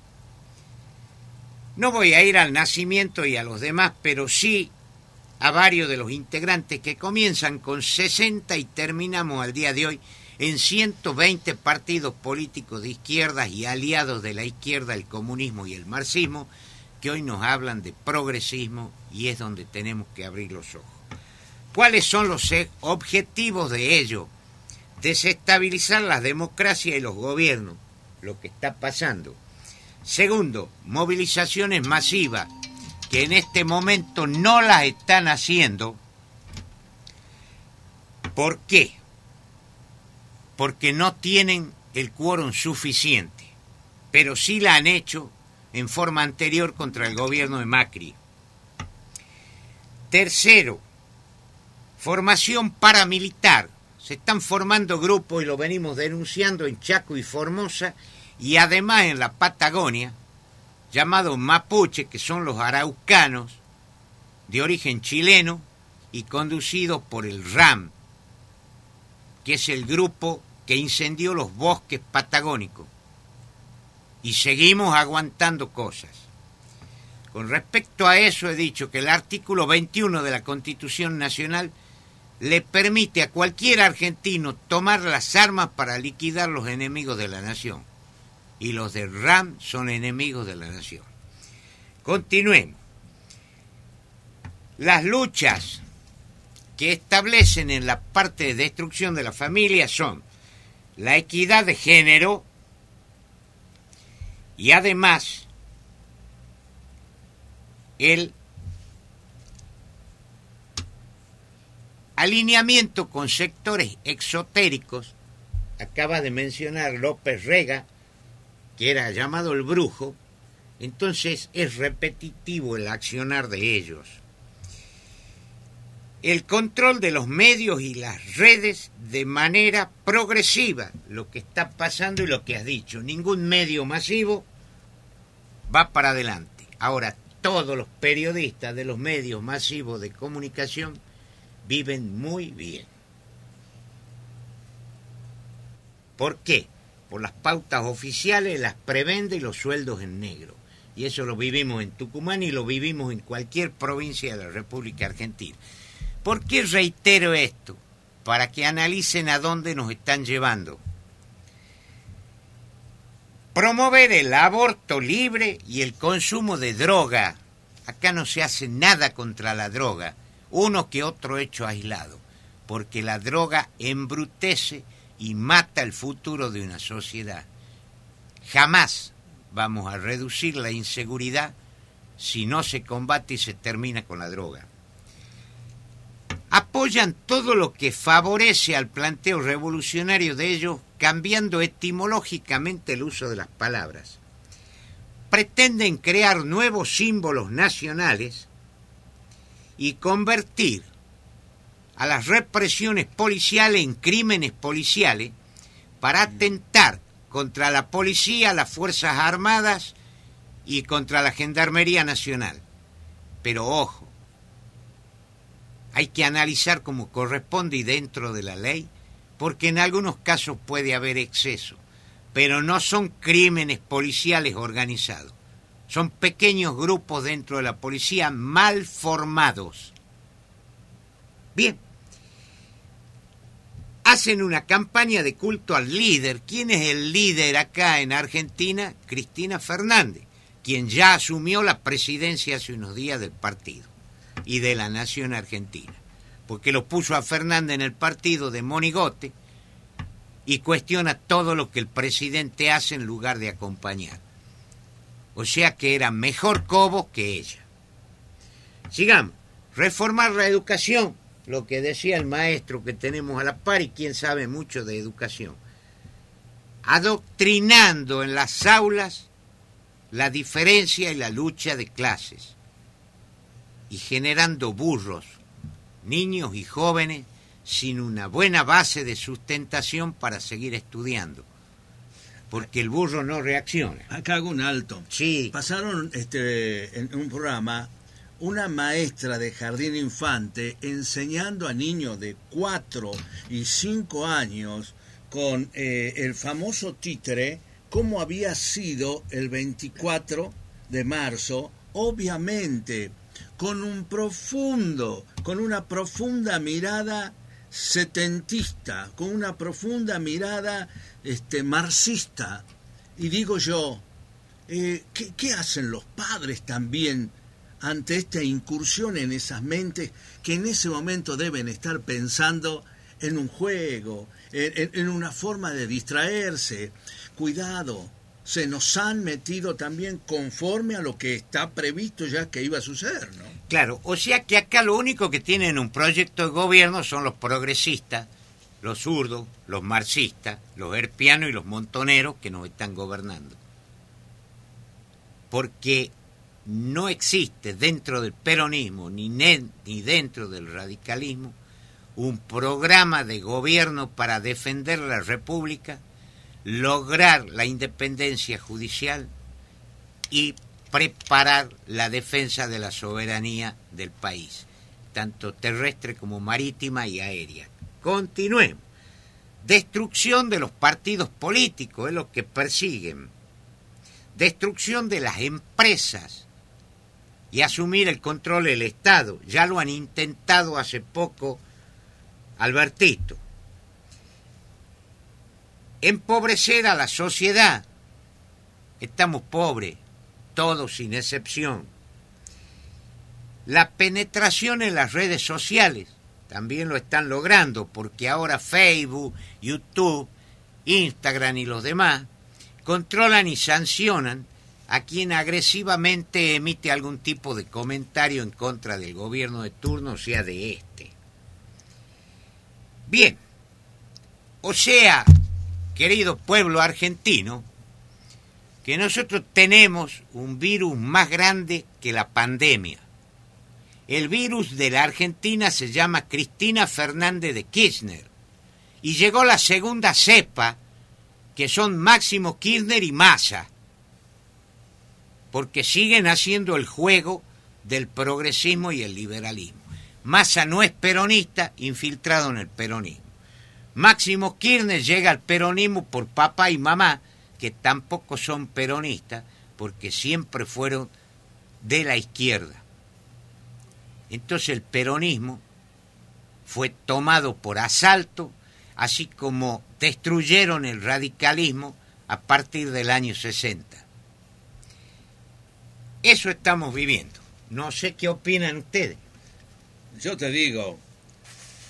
No voy a ir al Nacimiento y a los demás, pero sí a varios de los integrantes que comienzan con 60 y terminamos al día de hoy en 120 partidos políticos de izquierda y aliados de la izquierda, el comunismo y el marxismo, que hoy nos hablan de progresismo y es donde tenemos que abrir los ojos. ¿Cuáles son los objetivos de ello? Desestabilizar las democracias y los gobiernos, lo que está pasando. Segundo, movilizaciones masivas, que en este momento no las están haciendo. ¿Por qué? Porque no tienen el quórum suficiente, pero sí la han hecho en forma anterior contra el gobierno de Macri. Tercero, formación paramilitar. Se están formando grupos, y lo venimos denunciando, en Chaco y Formosa, y además en la Patagonia, llamados mapuche, que son los araucanos, de origen chileno, y conducidos por el RAM, que es el grupo que incendió los bosques patagónicos. Y seguimos aguantando cosas. Con respecto a eso he dicho que el artículo 21 de la Constitución Nacional le permite a cualquier argentino tomar las armas para liquidar los enemigos de la nación. Y los del RAM son enemigos de la nación. Continuemos. Las luchas que establecen en la parte de destrucción de la familia son la equidad de género y además el alineamiento con sectores exotéricos. Acaba de mencionar López Rega, que era llamado el brujo, entonces es repetitivo el accionar de ellos. El control de los medios y las redes de manera progresiva, lo que está pasando y lo que has dicho. Ningún medio masivo va para adelante. Ahora, todos los periodistas de los medios masivos de comunicación viven muy bien. ¿Por qué? Por las pautas oficiales, las prebendas y los sueldos en negro. Y eso lo vivimos en Tucumán y lo vivimos en cualquier provincia de la República Argentina. ¿Por qué reitero esto? Para que analicen a dónde nos están llevando. Promover el aborto libre y el consumo de droga. Acá no se hace nada contra la droga, uno que otro hecho aislado, porque la droga embrutece y mata el futuro de una sociedad. Jamás vamos a reducir la inseguridad si no se combate y se termina con la droga. Apoyan todo lo que favorece al planteo revolucionario de ellos, cambiando etimológicamente el uso de las palabras. Pretenden crear nuevos símbolos nacionales y convertir a las represiones policiales en crímenes policiales para atentar contra la policía, las Fuerzas Armadas y contra la Gendarmería Nacional. Pero ojo, hay que analizar como corresponde y dentro de la ley, porque en algunos casos puede haber exceso, pero no son crímenes policiales organizados. Son pequeños grupos dentro de la policía mal formados. Bien. Hacen una campaña de culto al líder. ¿Quién es el líder acá en Argentina? Cristina Fernández, quien ya asumió la presidencia hace unos días del partido y de la nación argentina, porque lo puso a Fernández en el partido de monigote y cuestiona todo lo que el presidente hace en lugar de acompañar. O sea que era mejor Cobo que ella. Sigamos. Reformar la educación, lo que decía el maestro que tenemos a la par y quien sabe mucho de educación. Adoctrinando en las aulas la diferencia y la lucha de clases. Y generando burros, niños y jóvenes sin una buena base de sustentación para seguir estudiando. Porque el burro no reacciona. Acá hago un alto. Sí. Pasaron en un programa una maestra de jardín infante enseñando a niños de 4 y 5 años con el famoso títere cómo había sido el 24 de marzo, obviamente con una profunda mirada setentista, con una profunda mirada marxista. Y digo yo, ¿qué hacen los padres también ante esta incursión en esas mentes que en ese momento deben estar pensando en un juego, en una forma de distraerse? Cuidado, se nos han metido también conforme a lo que está previsto ya que iba a suceder, ¿no? Claro, o sea que acá lo único que tienen un proyecto de gobierno son los progresistas, los zurdos, los marxistas, los herpianos y los montoneros que nos están gobernando. Porque no existe dentro del peronismo ni dentro del radicalismo un programa de gobierno para defender la república, lograr la independencia judicial y preparar la defensa de la soberanía del país, tanto terrestre como marítima y aérea. Continuemos. Destrucción de los partidos políticos es lo que persiguen. Destrucción de las empresas y asumir el control del Estado. Ya lo han intentado hace poco Albertito. Empobrecer a la sociedad. Estamos pobres, todos sin excepción. La penetración en las redes sociales también lo están logrando, porque ahora Facebook, YouTube, Instagram y los demás controlan y sancionan a quien agresivamente emite algún tipo de comentario en contra del gobierno de turno, o sea, de este. Bien, o sea, querido pueblo argentino, que nosotros tenemos un virus más grande que la pandemia. El virus de la Argentina se llama Cristina Fernández de Kirchner y llegó la segunda cepa, que son Máximo Kirchner y Massa. porque siguen haciendo el juego del progresismo y el liberalismo. Massa no es peronista, infiltrado en el peronismo. Máximo Kirchner llega al peronismo por papá y mamá, que tampoco son peronistas, porque siempre fueron de la izquierda. Entonces el peronismo fue tomado por asalto, así como destruyeron el radicalismo a partir del año 60. Eso estamos viviendo. No sé qué opinan ustedes. Yo te digo,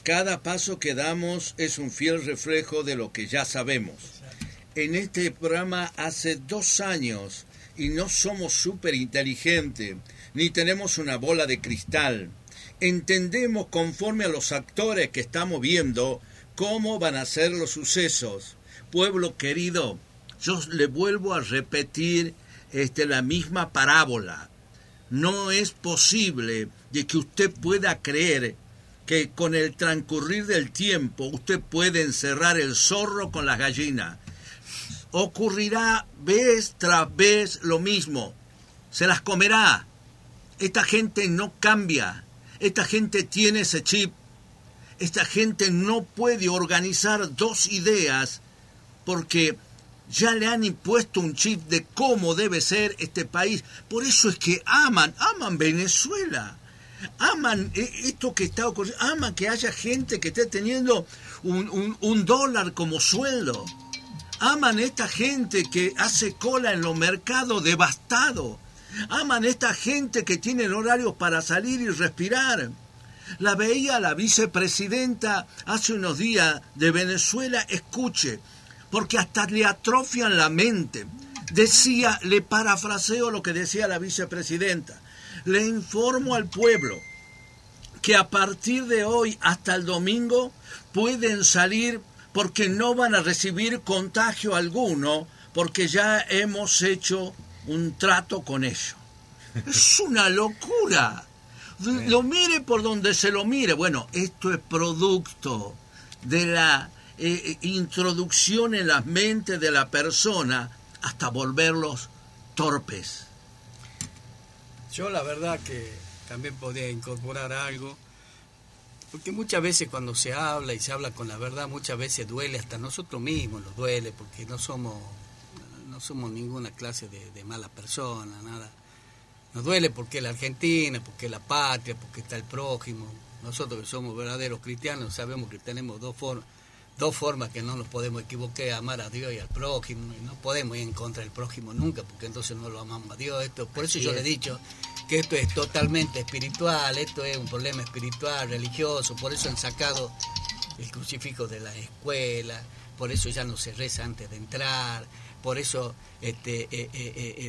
cada paso que damos es un fiel reflejo de lo que ya sabemos. En este programa hace 2 años y no somos súper inteligentes, ni tenemos una bola de cristal. Entendemos conforme a los actores que estamos viendo cómo van a ser los sucesos. Pueblo querido, yo le vuelvo a repetir la misma parábola. No es posible de que usted pueda creer que con el transcurrir del tiempo usted puede encerrar el zorro con las gallinas. Ocurrirá vez tras vez lo mismo. Se las comerá. Esta gente no cambia. Esta gente tiene ese chip. Esta gente no puede organizar 2 ideas porque ya le han impuesto un chip de cómo debe ser este país. Por eso es que aman Venezuela. Aman esto que está ocurriendo. Aman que haya gente que esté teniendo un dólar como sueldo. Aman esta gente que hace cola en los mercados devastado. Aman esta gente que tiene horarios para salir y respirar. La veía la vicepresidenta hace unos días de Venezuela, escuche, porque hasta le atrofian la mente. Decía, le parafraseo lo que decía la vicepresidenta, le informo al pueblo que a partir de hoy hasta el domingo pueden salir porque no van a recibir contagio alguno, porque ya hemos hecho un trato con ellos. Es una locura. Lo mire por donde se lo mire. Bueno, esto es producto de la introducción en las mentes de la persona hasta volverlos torpes. Yo la verdad que también podría incorporar algo, porque muchas veces cuando se habla y se habla con la verdad, muchas veces duele, hasta nosotros mismos nos duele, porque no somos ninguna clase de mala persona, nada. Nos duele porque la Argentina, porque la patria, porque está el prójimo. Nosotros que somos verdaderos cristianos sabemos que tenemos dos formas que no nos podemos equivocar, amar a Dios y al prójimo. Y no podemos ir en contra del prójimo nunca, porque entonces no lo amamos a Dios. Por eso yo le he dicho que esto es totalmente espiritual, esto es un problema espiritual, religioso. Por eso han sacado el crucifijo de la escuela, por eso ya no se reza antes de entrar. Por eso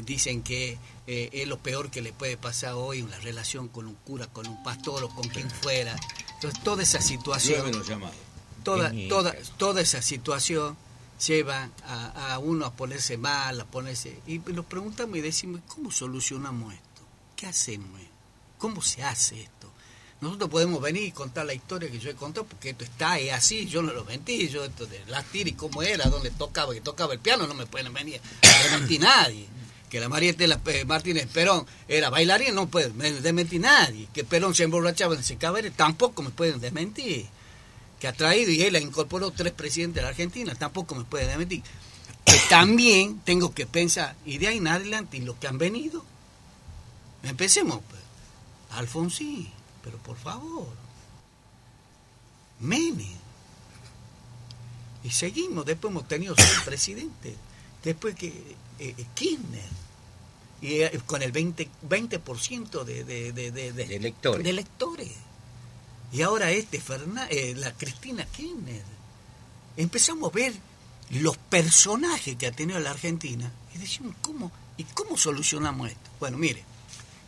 dicen que es lo peor que le puede pasar hoy una relación con un cura, con un pastor o con quien fuera. Entonces toda esa situación, toda esa situación lleva a uno a ponerse mal, y nos preguntamos y decimos, ¿cómo solucionamos esto? ¿Qué hacemos? ¿Cómo se hace esto? Nosotros podemos venir y contar la historia que yo he contado, porque esto es así, yo no lo mentí, yo esto de las tiras y cómo era, donde tocaba, que tocaba el piano, no me pueden venir a desmentir nadie. Que la María Estela Martínez Perón era bailarina, no puede desmentir nadie. Que Perón se emborrachaba en ese cabaret, tampoco me pueden desmentir. Que ha traído y él incorporó 3 presidentes de la Argentina, tampoco me pueden desmentir. Que también tengo que pensar, y de ahí en adelante, y lo que han venido, empecemos, pues, Alfonsín. Pero por favor, Menem. Y seguimos, después hemos tenido 6 presidentes, después que Kirchner, y con el 20% de electores. Y ahora la Cristina Kirchner. Empezamos a ver los personajes que ha tenido la Argentina y decimos, ¿cómo solucionamos esto? Bueno, mire.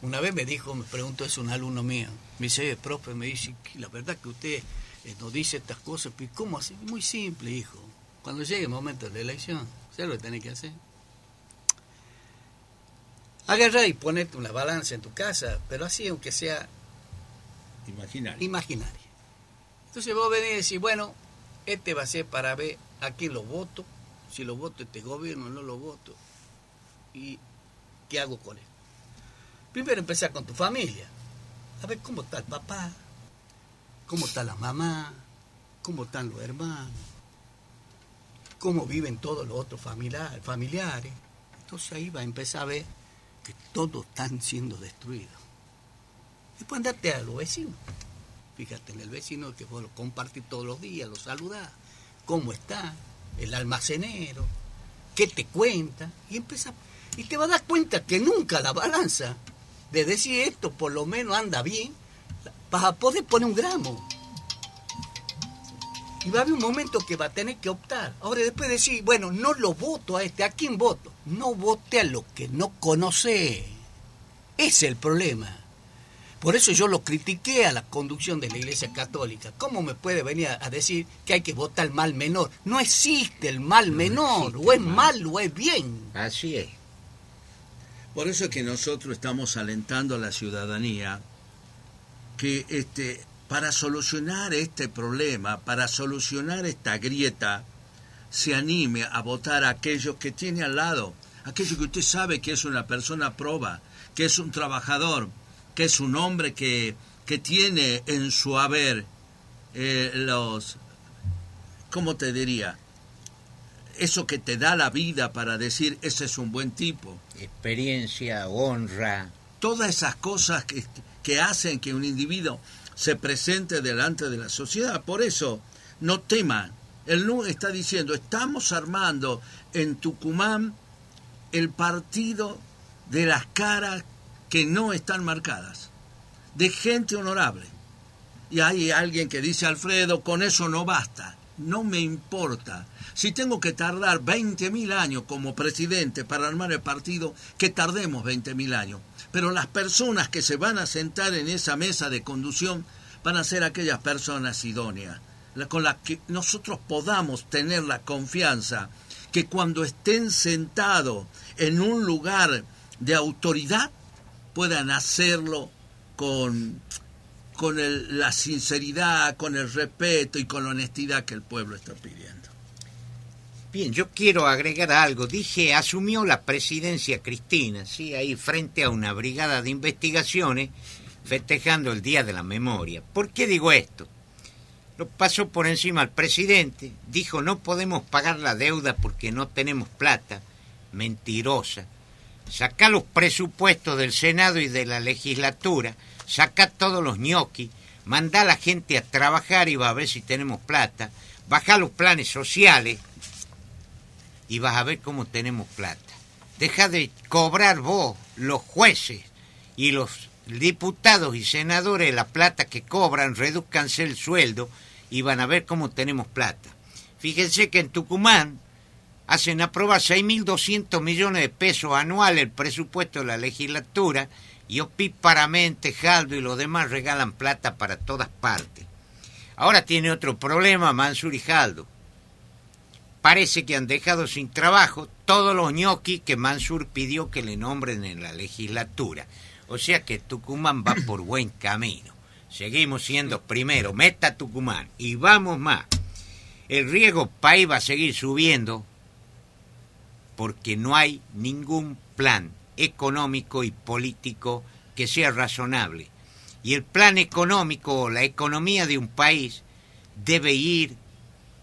Una vez me preguntó eso un alumno mío, me dice, profe, me dice, la verdad que usted nos dice estas cosas, pero ¿cómo así? Muy simple, hijo. Cuando llegue el momento de la elección, ¿sabes lo que tenés que hacer? Agarrar y ponerte una balanza en tu casa, pero así aunque sea imaginaria. Entonces vos venís y decís, bueno, este va a ser para ver a quién lo voto, si lo voto este gobierno o no lo voto, y ¿qué hago con esto? Primero empezar con tu familia. A ver cómo está el papá, cómo está la mamá, cómo están los hermanos, cómo viven todos los otros familiares. Entonces ahí va a empezar a ver que todos están siendo destruidos. Después andate a los vecinos. Fíjate en el vecino que vos lo compartís todos los días, lo saludás. ¿Cómo está? El almacenero. ¿Qué te cuenta? Y te vas a dar cuenta que nunca la balanza de decir esto por lo menos anda bien, vas a poder poner un gramo. Y va a haber un momento que va a tener que optar. Ahora después decir, bueno, no lo voto a este, ¿a quién voto? No vote a lo que no conoce. Ese es el problema. Por eso yo lo critiqué a la conducción de la Iglesia Católica. ¿Cómo me puede venir a decir que hay que votar el mal menor? No existe el mal menor, o es mal o es bien. Así es. Por eso es que nosotros estamos alentando a la ciudadanía que para solucionar este problema, para solucionar esta grieta, se anime a votar a aquellos que tiene al lado, aquellos que usted sabe que es una persona proba, que es un trabajador, que es un hombre que tiene en su haber ¿cómo te diría? Eso que te da la vida para decir, ese es un buen tipo. Experiencia, honra. Todas esas cosas que hacen que un individuo se presente delante de la sociedad. Por eso, no teman. El NU está diciendo, estamos armando en Tucumán el partido de las caras que no están marcadas, de gente honorable. Y hay alguien que dice, Alfredo, con eso no basta. No me importa. Si tengo que tardar 20.000 años como presidente para armar el partido, que tardemos 20.000 años. Pero las personas que se van a sentar en esa mesa de conducción van a ser aquellas personas idóneas, con las que nosotros podamos tener la confianza que cuando estén sentados en un lugar de autoridad puedan hacerlo con la sinceridad, con el respeto y con la honestidad que el pueblo está pidiendo. Bien, yo quiero agregar algo. Dije, asumió la presidencia Cristina, sí, ahí frente a una brigada de investigaciones, festejando el Día de la Memoria. ¿Por qué digo esto? Lo pasó por encima al presidente, dijo, no podemos pagar la deuda porque no tenemos plata. Mentirosa. Sacá los presupuestos del Senado y de la legislatura, sacá todos los ñoquis, mandá a la gente a trabajar y va a ver si tenemos plata, bajá los planes sociales y vas a ver cómo tenemos plata. Deja de cobrar vos, los jueces y los diputados y senadores, la plata que cobran, redúzcanse el sueldo y van a ver cómo tenemos plata. Fíjense que en Tucumán hacen aprobar 6.200 millones de pesos anuales el presupuesto de la legislatura y opíparamente Jaldo y los demás regalan plata para todas partes. Ahora tiene otro problema Mansur y Jaldo. Parece que han dejado sin trabajo todos los ñoquis que Mansur pidió que le nombren en la legislatura. O sea que Tucumán va por buen camino. Seguimos siendo primero, meta Tucumán. Y vamos más. El riego país va a seguir subiendo porque no hay ningún plan económico y político que sea razonable. Y el plan económico o la economía de un país debe ir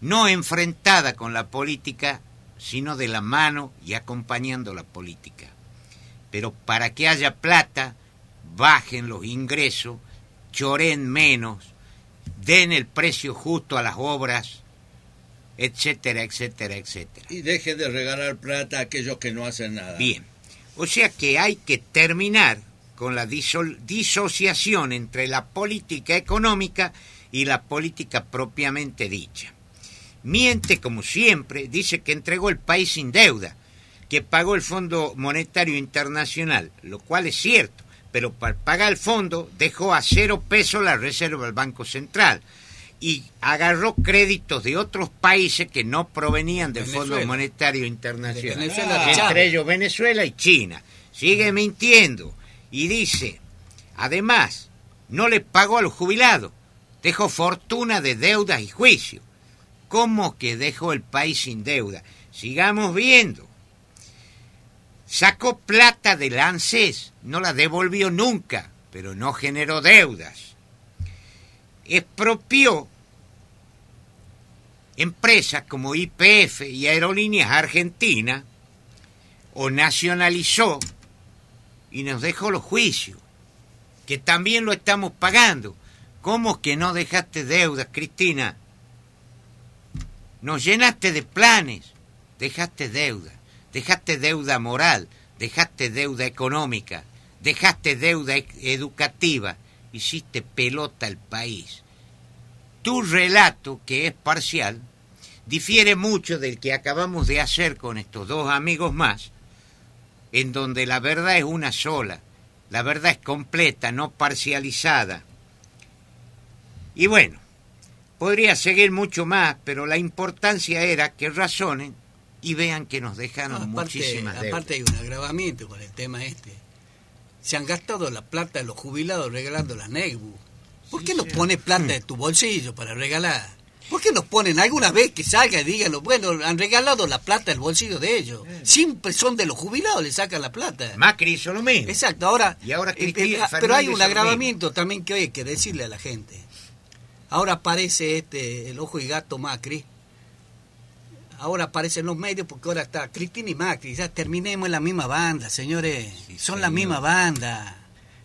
no enfrentada con la política, sino de la mano y acompañando la política. Pero para que haya plata, bajen los ingresos, choren menos, den el precio justo a las obras, etcétera, etcétera, etcétera. Y dejen de regalar plata a aquellos que no hacen nada. Bien, o sea que hay que terminar con la disociación entre la política económica y la política propiamente dicha. Miente como siempre, dice que entregó el país sin deuda, que pagó el Fondo Monetario Internacional, lo cual es cierto, pero para pagar el fondo dejó a 0 pesos la reserva del Banco Central y agarró créditos de otros países que no provenían del Fondo Monetario Internacional, entre ellos Venezuela y China. Sigue mintiendo y dice, además, no le pagó a los jubilados, dejó fortuna de deudas y juicios. ¿Cómo que dejó el país sin deuda? Sigamos viendo. Sacó plata del ANSES, no la devolvió nunca, pero no generó deudas. Expropió empresas como YPF y Aerolíneas Argentinas, o nacionalizó y nos dejó los juicios, que también lo estamos pagando. ¿Cómo que no dejaste deudas, Cristina? Nos llenaste de planes, dejaste deuda moral, dejaste deuda económica, dejaste deuda educativa, hiciste pelota al país. Tu relato, que es parcial, difiere mucho del que acabamos de hacer con estos dos amigos más, en donde la verdad es una sola, la verdad es completa, no parcializada. Y bueno, podría seguir mucho más, pero la importancia era que razonen y vean que nos dejaron muchísimas deudas. Aparte hay un agravamiento con el tema este. Se han gastado la plata de los jubilados regalando las NECBU. ¿Por qué no pones plata de tu bolsillo para regalar? ¿Por qué no ponen alguna vez que salga y digan, bueno, han regalado la plata del bolsillo de ellos? Siempre son de los jubilados, le sacan la plata. Macri hizo lo mismo. Exacto, ahora, y ahora pero hay un agravamiento también que hoy hay que decirle a la gente. Ahora aparece el ojo y gato Macri. Ahora aparecen los medios porque ahora está Cristina y Macri. Ya terminemos en la misma banda, señores. Sí, son señor. La misma banda.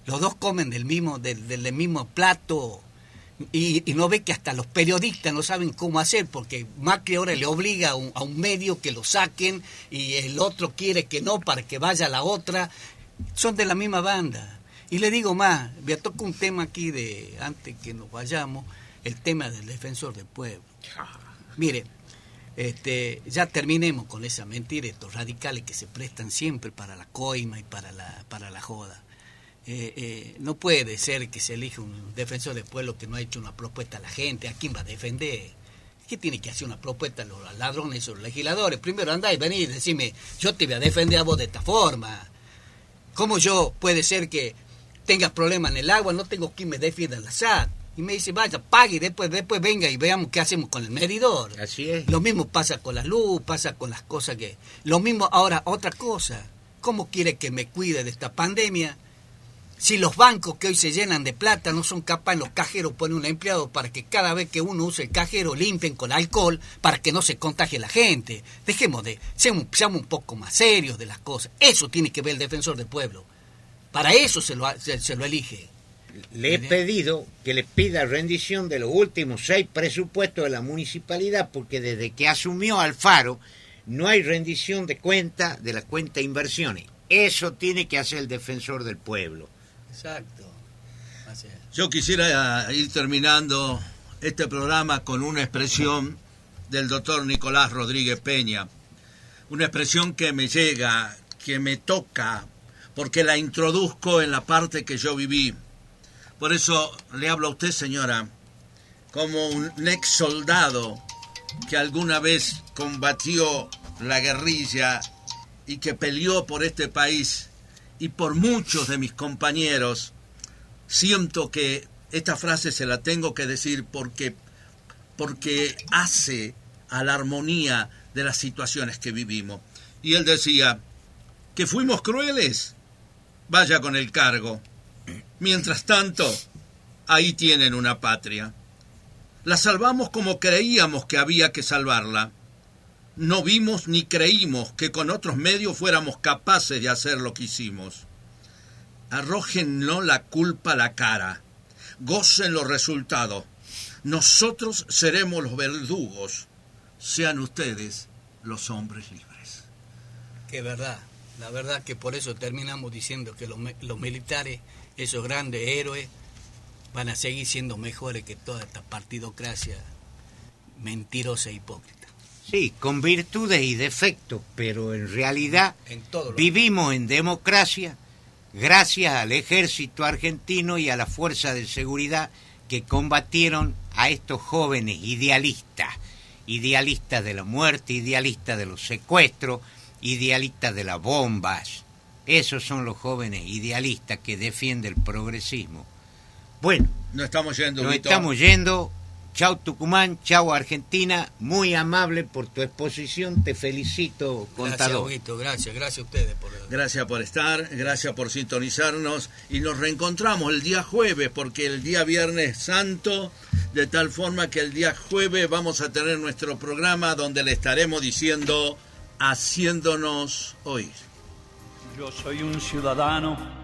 Los dos comen del mismo plato. Y no ve que hasta los periodistas no saben cómo hacer, porque Macri ahora le obliga a un medio que lo saquen y el otro quiere que no para que vaya a la otra. Son de la misma banda. Y le digo más, me toca un tema aquí antes que nos vayamos, el tema del defensor del pueblo. Mire, ya terminemos con esa mentira, estos radicales que se prestan siempre para la coima y para la joda. No puede ser que se elija un defensor del pueblo que no ha hecho una propuesta a la gente. ¿A quién va a defender? ¿Qué tiene que hacer una propuesta a los ladrones o los legisladores? Primero andá y venir y decirme, yo te voy a defender a vos de esta forma. ¿Cómo yo puede ser que tengas problemas en el agua, no tengo quien me defienda la SAT? Y me dice, vaya, pague y después venga y veamos qué hacemos con el medidor. Así es. Lo mismo pasa con la luz, pasa con las cosas que... Lo mismo ahora, otra cosa. ¿Cómo quiere que me cuide de esta pandemia? Si los bancos que hoy se llenan de plata no son capaces, los cajeros ponen un empleado para que cada vez que uno use el cajero limpien con alcohol para que no se contagie la gente. Dejemos seamos un poco más serios de las cosas. Eso tiene que ver el defensor del pueblo. Para eso se lo elige. Le he pedido que le pida rendición de los últimos 6 presupuestos de la municipalidad, porque desde que asumió Alfaro no hay rendición de cuenta de la cuenta de inversiones. Eso tiene que hacer el defensor del pueblo. Exacto. Así es. Yo quisiera ir terminando este programa con una expresión del doctor Nicolás Rodríguez Peña, una expresión que me llega, que me toca, porque la introduzco en la parte que yo viví. Por eso le hablo a usted, señora, como un ex soldado que alguna vez combatió la guerrilla y que peleó por este país y por muchos de mis compañeros. Siento que esta frase se la tengo que decir porque hace a la armonía de las situaciones que vivimos. Y él decía, que fuimos crueles, vaya con el cargo. Mientras tanto, ahí tienen una patria. La salvamos como creíamos que había que salvarla. No vimos ni creímos que con otros medios fuéramos capaces de hacer lo que hicimos. Arrójennos la culpa a la cara. Gocen los resultados. Nosotros seremos los verdugos. Sean ustedes los hombres libres. Qué verdad. La verdad que por eso terminamos diciendo que los militares, esos grandes héroes, van a seguir siendo mejores que toda esta partidocracia mentirosa e hipócrita. Sí, con virtudes y defectos, pero en realidad vivimos en democracia gracias al ejército argentino y a la fuerza de seguridad que combatieron a estos jóvenes idealistas de la muerte, idealistas de los secuestros, idealistas de las bombas. Esos son los jóvenes idealistas que defienden el progresismo. Bueno, nos estamos yendo, nos estamos yendo, Chau Tucumán, chau Argentina, muy amable por tu exposición, te felicito, contador. Gracias a ustedes. Gracias por estar, gracias por sintonizarnos y nos reencontramos el día jueves porque el día viernes santo, de tal forma que el día jueves vamos a tener nuestro programa donde le estaremos diciendo haciéndonos oír. Yo soy un ciudadano